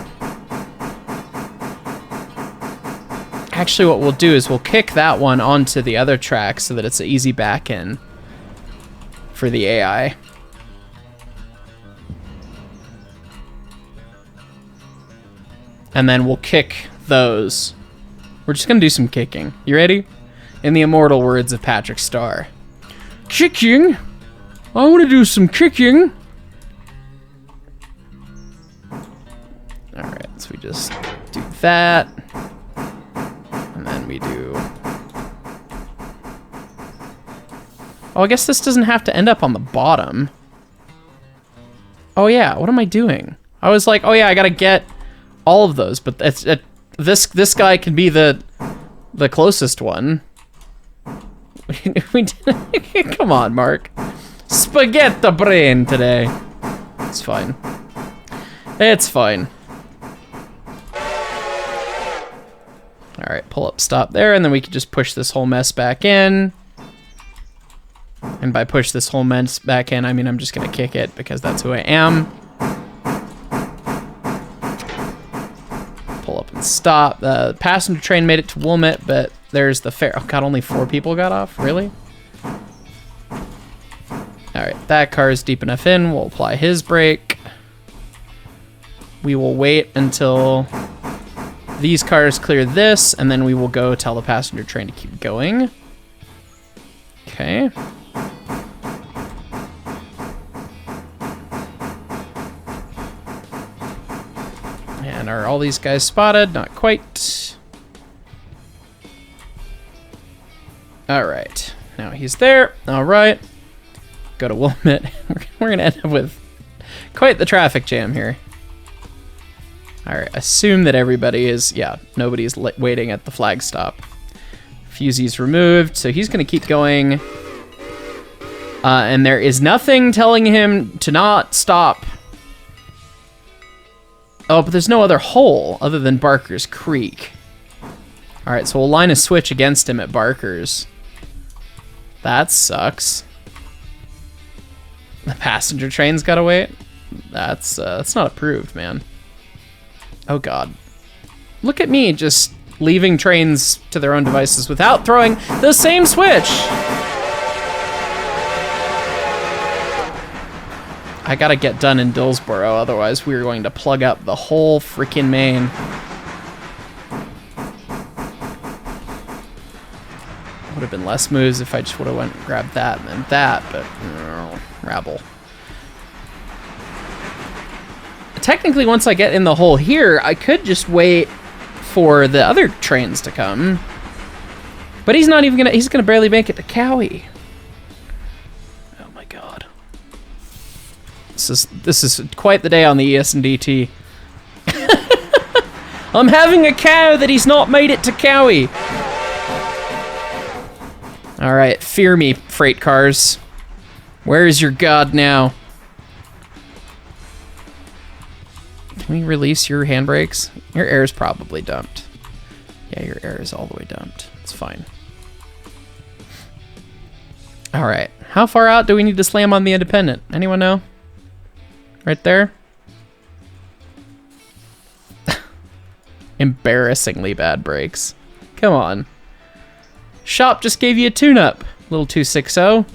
Actually, what we'll do is we'll kick that one onto the other track so that it's an easy back in for the AI. And then we'll kick those. We're just gonna do some kicking. You ready? In the immortal words of Patrick Starr. Kicking? I wanna do some kicking. Alright, so we just do that. And then we do... Oh, I guess this doesn't have to end up on the bottom. Oh yeah, what am I doing? I was like, oh yeah, I gotta get all of those, but it's, this guy can be the closest one. We did, come on, Mark. Spaghetti brain today. It's fine. It's fine. All right, pull up, stop there, and then we can just push this whole mess back in. And by push this whole mess back in, I mean I'm just gonna kick it because that's who I am. Pull up and stop. The passenger train made it to Wilmette, but there's the fair. Oh god, only 4 people got off? Really? Alright, that car is deep enough in. We'll apply his brake. We will wait until these cars clear this, and then we will go tell the passenger train to keep going. Okay. And are all these guys spotted? Not quite. All right, now he's there. All right, go to Wilmette. We're gonna end up with quite the traffic jam here. All right, assume that everybody is, yeah, nobody's waiting at the flag stop. Fusey's removed, so he's gonna keep going. And there is nothing telling him to not stop. Oh, but there's no other hole other than Barker's Creek. All right, so we'll line a switch against him at Barker's. That sucks. The passenger train's gotta wait. That's not approved, man. Oh god. Look at me just leaving trains to their own devices without throwing the same switch. I gotta get done in Dillsboro, otherwise we're going to plug up the whole freaking main. Would have been less moves if I just would have went and grabbed that and then that, but rabble. Technically, once I get in the hole here, I could just wait for the other trains to come. But he's not even gonna, he's gonna barely make it to Cowie. Oh my god. This is quite the day on the ES&DT. I'm having a cow that he's not made it to Cowie. All right, fear me, freight cars. Where is your god now? Can we release your handbrakes? Your air is probably dumped. Yeah, your air is all the way dumped. It's fine. All right, how far out do we need to slam on the independent? Anyone know? Right there? Embarrassingly bad brakes. Come on. Shop just gave you a tune-up, little 260.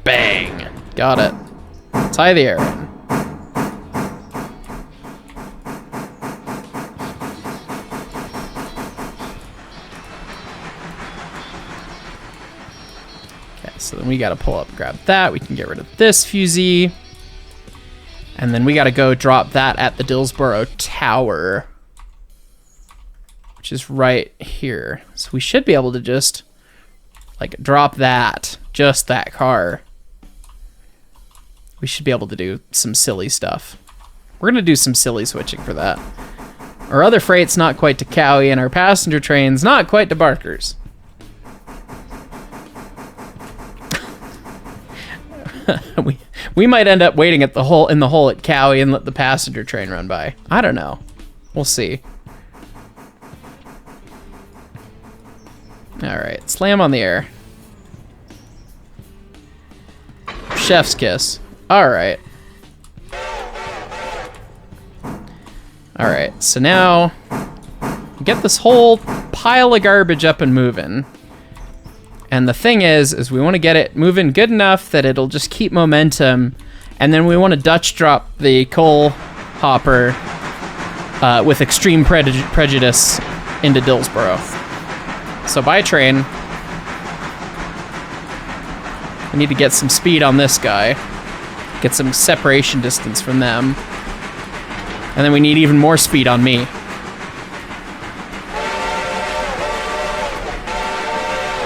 Bang! Got it. Tie the air in. Okay, so then we gotta pull up, grab that. We can get rid of this fusee. And then we gotta go drop that at the Dillsboro Tower, which is right here. So we should be able to just like drop that, just that car. We should be able to do some silly stuff. We're gonna do some silly switching for that. Our other freight's not quite to Cowie, and our passenger train's not quite to Barker's. We might end up waiting at the hole in the hole at Cowie and let the passenger train run by. I don't know. We'll see. All right, slam on the air. Chef's kiss. All right. All right, so now get this whole pile of garbage up and moving. And the thing is we want to get it moving good enough that it'll just keep momentum, and then we want to Dutch drop the coal hopper with extreme prejudice into Dillsboro. So by train, we need to get some speed on this guy, get some separation distance from them, and then we need even more speed on me.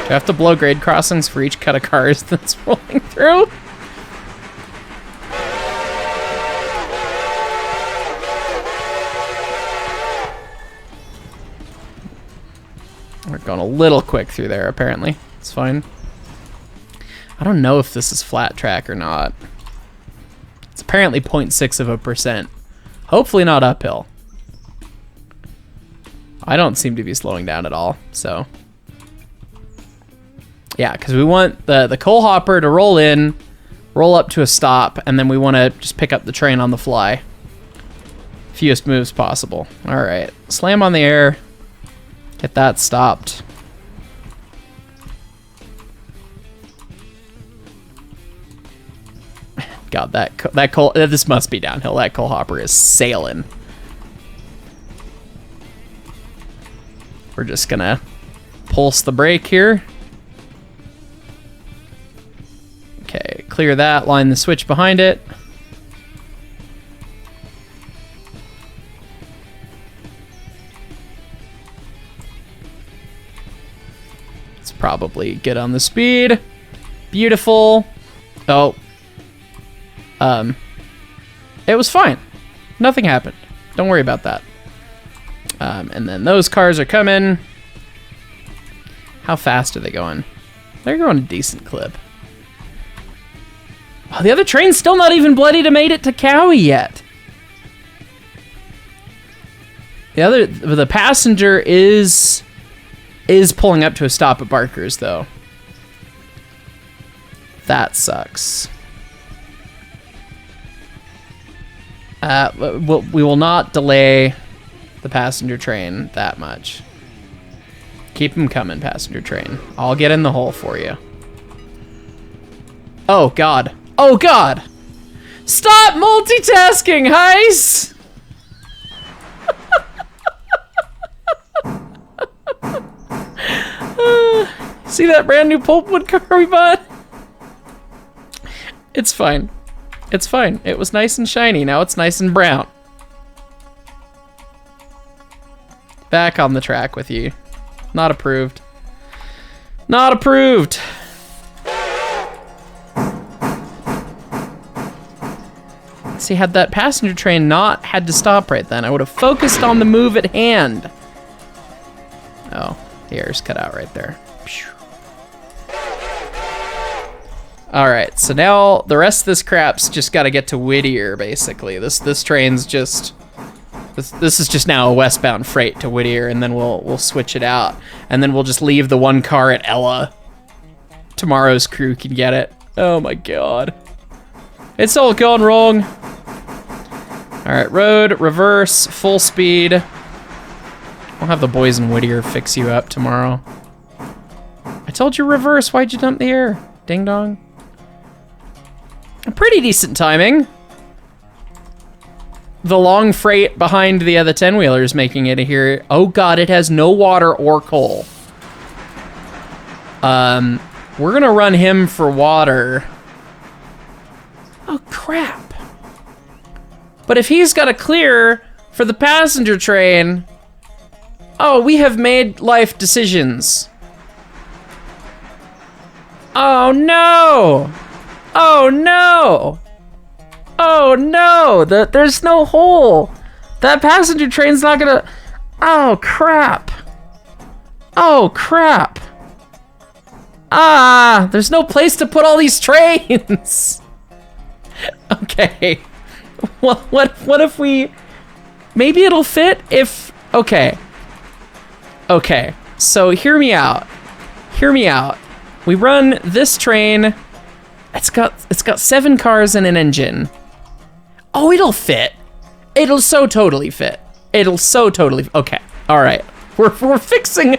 Do I have to blow grade crossings for each cut of cars that's rolling through? We're going a little quick through there, apparently. It's fine. I don't know if this is flat track or not. It's apparently 0.6%. Hopefully not uphill. I don't seem to be slowing down at all, so... Yeah, because we want the coal hopper to roll in, roll up to a stop, and then we want to just pick up the train on the fly. Fewest moves possible. All right, slam on the air, get that stopped. God, that coal, this must be downhill. That coal hopper is sailing. We're just gonna pulse the brake here. Okay, clear that, line the switch behind it. It's probably good on the speed. Beautiful. Oh. It was fine. Nothing happened. Don't worry about that. And then those cars are coming. How fast are they going? They're going a decent clip. Oh, the other train's still not even bloody to made it to Cowie yet. The passenger is pulling up to a stop at Barker's though. That sucks. We will not delay the passenger train that much. Keep them coming, passenger train. I'll get in the hole for you. Oh, God. Oh, God! Stop multitasking, Heis! See that brand new pulpwood car we bought? It's fine. It's fine. It was nice and shiny. Now it's nice and brown. Back on the track with you. Not approved. Not approved! See, had that passenger train not had to stop right then, I would have focused on the move at hand. Oh, the air's cut out right there. All right, so now the rest of this crap's just got to get to Whittier, basically. This train's just this is just now a westbound freight to Whittier, and then we'll switch it out, and then we'll just leave the one car at Ela. Tomorrow's crew can get it. Oh my God, it's all gone wrong. All right, road, reverse, full speed. I'll have the boys in Whittier fix you up tomorrow. I told you reverse, why'd you dump the air? Ding dong. A pretty decent timing. The long freight behind the other 10-wheeler is making it here. Oh God, it has no water or coal. We're gonna run him for water. Oh crap. But if he's got to clear for the passenger train, oh, we have made life decisions. Oh no! Oh no! Oh no! There's no hole. That passenger train's not gonna. Oh crap! Oh crap! Ah, there's no place to put all these trains. Okay. What if we... Maybe it'll fit if... Okay. Okay. So hear me out. Hear me out. We run this train. It's got 7 cars and an engine. Oh, it'll fit. It'll so totally fit. It'll so totally... Okay. All right. We're fixing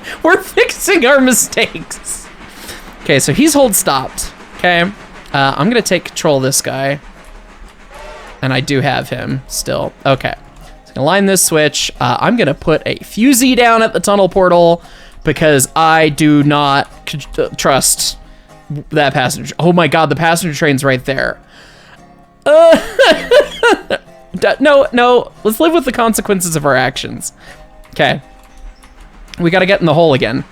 our mistakes. Okay, so he's hold stopped. Okay. I'm gonna take control of this guy. And I do have him still. Okay. So gonna line this switch. I'm gonna put a fusee down at the tunnel portal because I do not trust that passenger. Oh my god, the passenger train's right there. No, let's live with the consequences of our actions. Okay. We gotta get in the hole again.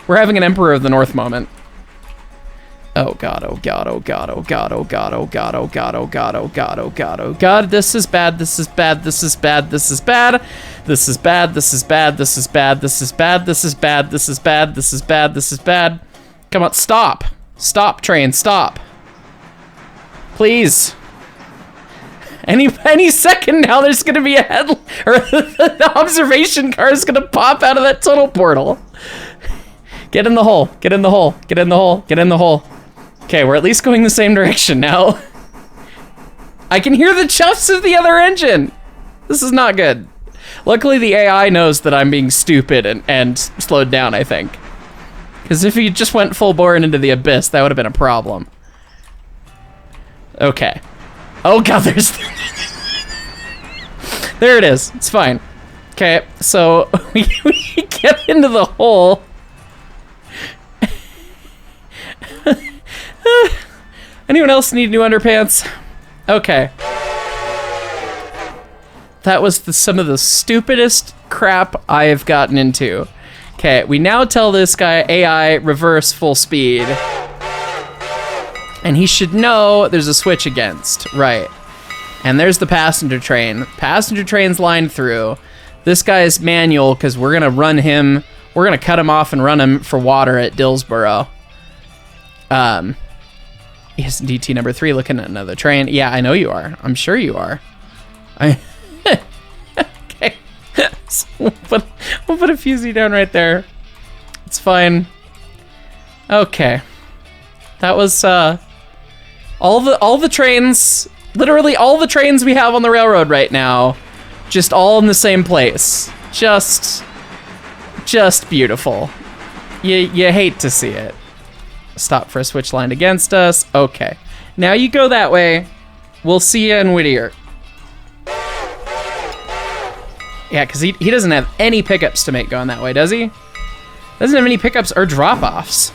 We're having an Emperor of the North moment. Oh god, oh god, oh god, oh god, oh god, oh god, oh god, oh god, oh god, oh god, oh god. This is bad, this is bad, this is bad, this is bad. This is bad, this is bad, this is bad, this is bad, this is bad, this is bad, this is bad, this is bad. Come on, stop. Stop, train, stop. Please. Any second now there's gonna be a head, or the observation car is gonna pop out of that tunnel portal. Get in the hole, get in the hole, get in the hole, get in the hole. Okay, we're at least going the same direction now. I can hear the chuffs of the other engine. This is not good. Luckily the AI knows that I'm being stupid and slowed down, I think. Because if he just went full bore into the abyss, that would have been a problem. Okay. Oh god, there's... There it is. It's fine. Okay, so we get into the hole. Anyone else need new underpants? Okay. That was some of the stupidest crap I have gotten into. Okay, we now tell this guy AI reverse full speed. And he should know there's a switch against, right. And there's the passenger train. Passenger train's lined through. This guy's manual, because we're gonna run him, we're gonna cut him off and run him for water at Dillsboro. ES&DT number 3 looking at another train. Yeah, I know you are. I'm sure you are. Okay. So we'll put a fusee down right there. It's fine. Okay. That was all the trains, literally all the trains we have on the railroad right now, just all in the same place. Just beautiful. You hate to see it. Stop for a switch line against us. Okay. Now you go that way. We'll see you in Whittier. Yeah, because he doesn't have any pickups to make going that way, does he? Doesn't have any pickups or drop-offs.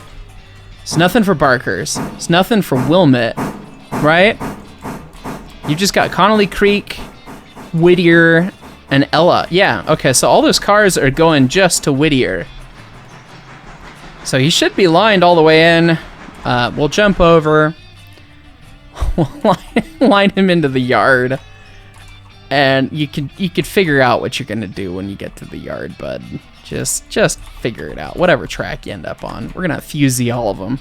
It's nothing for Barkers. It's nothing for Wilmette, right? You just got Connolly Creek, Whittier, and Ela. Yeah, okay, so all those cars are going just to Whittier. So he should be lined all the way in. We'll jump over. We'll line him into the yard. And you could figure out what you're gonna do when you get to the yard, bud. Just figure it out. Whatever track you end up on. We're gonna fusee all of them.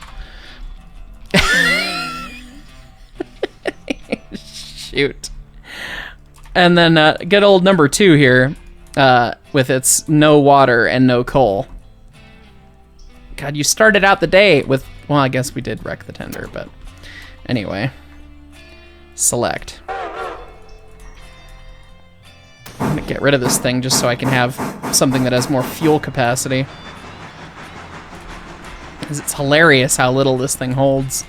Shoot. And then good old number 2 here, with its no water and no coal. God, you started out the day with, well, I guess we did wreck the tender, but anyway. Select. I'm gonna get rid of this thing just so I can have something that has more fuel capacity. Because it's hilarious how little this thing holds,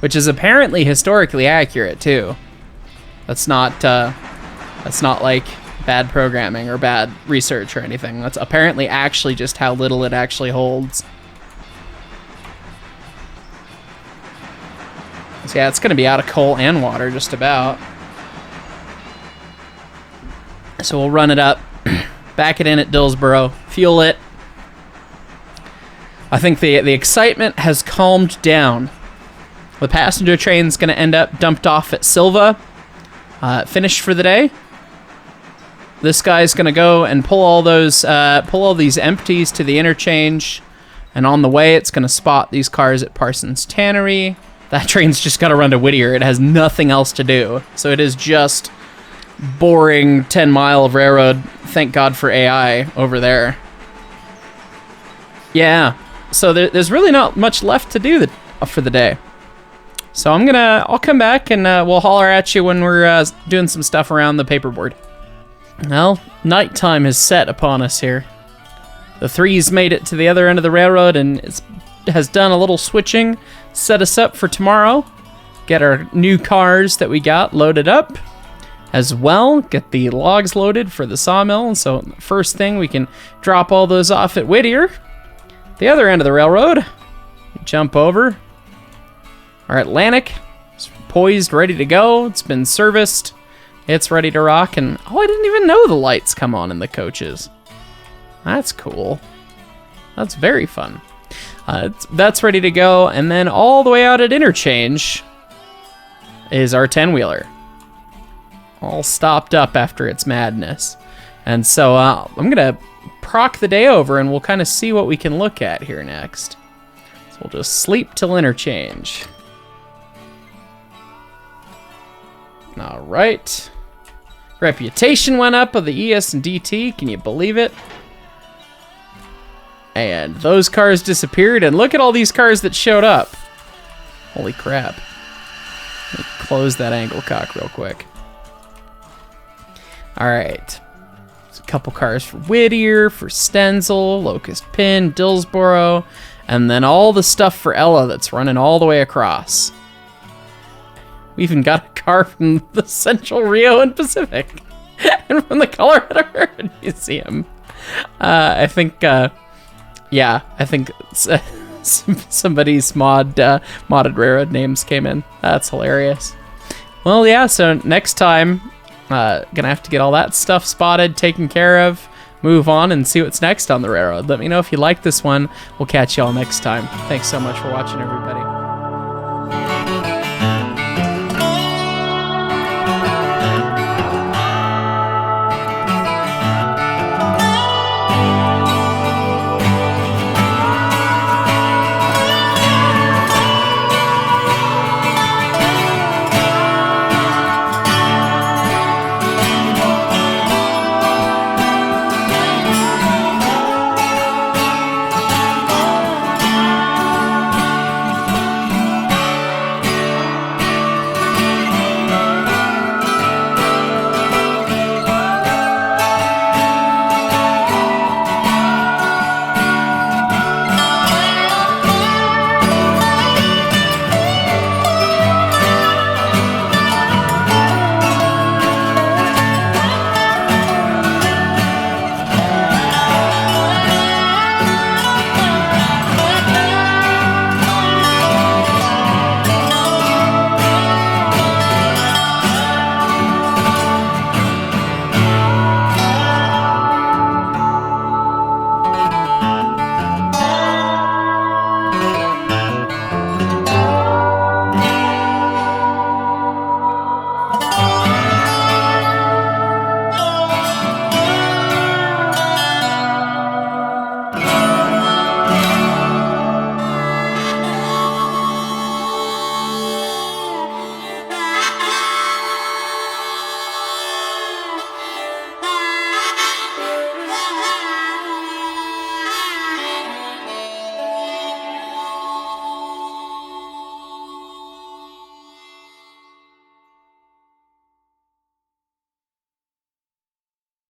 which is apparently historically accurate too. That's not like bad programming or bad research or anything. That's apparently actually just how little it actually holds. So yeah, it's gonna be out of coal and water just about. So we'll run it up, back it in at Dillsboro, fuel it. I think the excitement has calmed down. The passenger train's gonna end up dumped off at Sylva, finished for the day. This guy's gonna go and pull all these empties to the interchange, And on the way, it's going to spot these cars at Parsons Tannery. That train's just got to run to Whittier. It has nothing else to do. So it is just boring 10-mile of railroad. Thank God for AI over there. Yeah, so there's really not much left to do for the day. So I'll come back and we'll holler at you when we're doing some stuff around the paperboard. Well, nighttime has set upon us here. The 3's made it to the other end of the railroad and has done a little switching, set us up for tomorrow, get our new cars that we got loaded up, as well, get the logs loaded for the sawmill. So first thing, we can drop all those off at Whittier. The other end of the railroad, jump over. Our Atlantic is poised, ready to go. It's been serviced. It's ready to rock. And oh, I didn't even know the lights come on in the coaches. That's cool. That's very fun. That's ready to go. And then all the way out at Interchange is our 10-wheeler. All stopped up after its madness. And so I'm going to proc the day over and we'll kind of see what we can look at here next. So we'll just sleep till Interchange. All right. Reputation went up of the ES&DT. Can you believe it? And those cars disappeared. And look at all these cars that showed up. Holy crap. Let me close that angle cock real quick. All right. There's a couple cars for Whittier, for Stenzel, Locust Pin, Dillsboro, and then all the stuff for Ela that's running all the way across. We even got a car from the Central Rio and Pacific and from the Colorado Heritage Museum. I think somebody's modded railroad names came in. That's hilarious. Well, yeah, so next time, gonna have to get all that stuff spotted, taken care of, move on, and see what's next on the railroad. Let me know if you like this one. We'll catch y'all next time. Thanks so much for watching, everybody.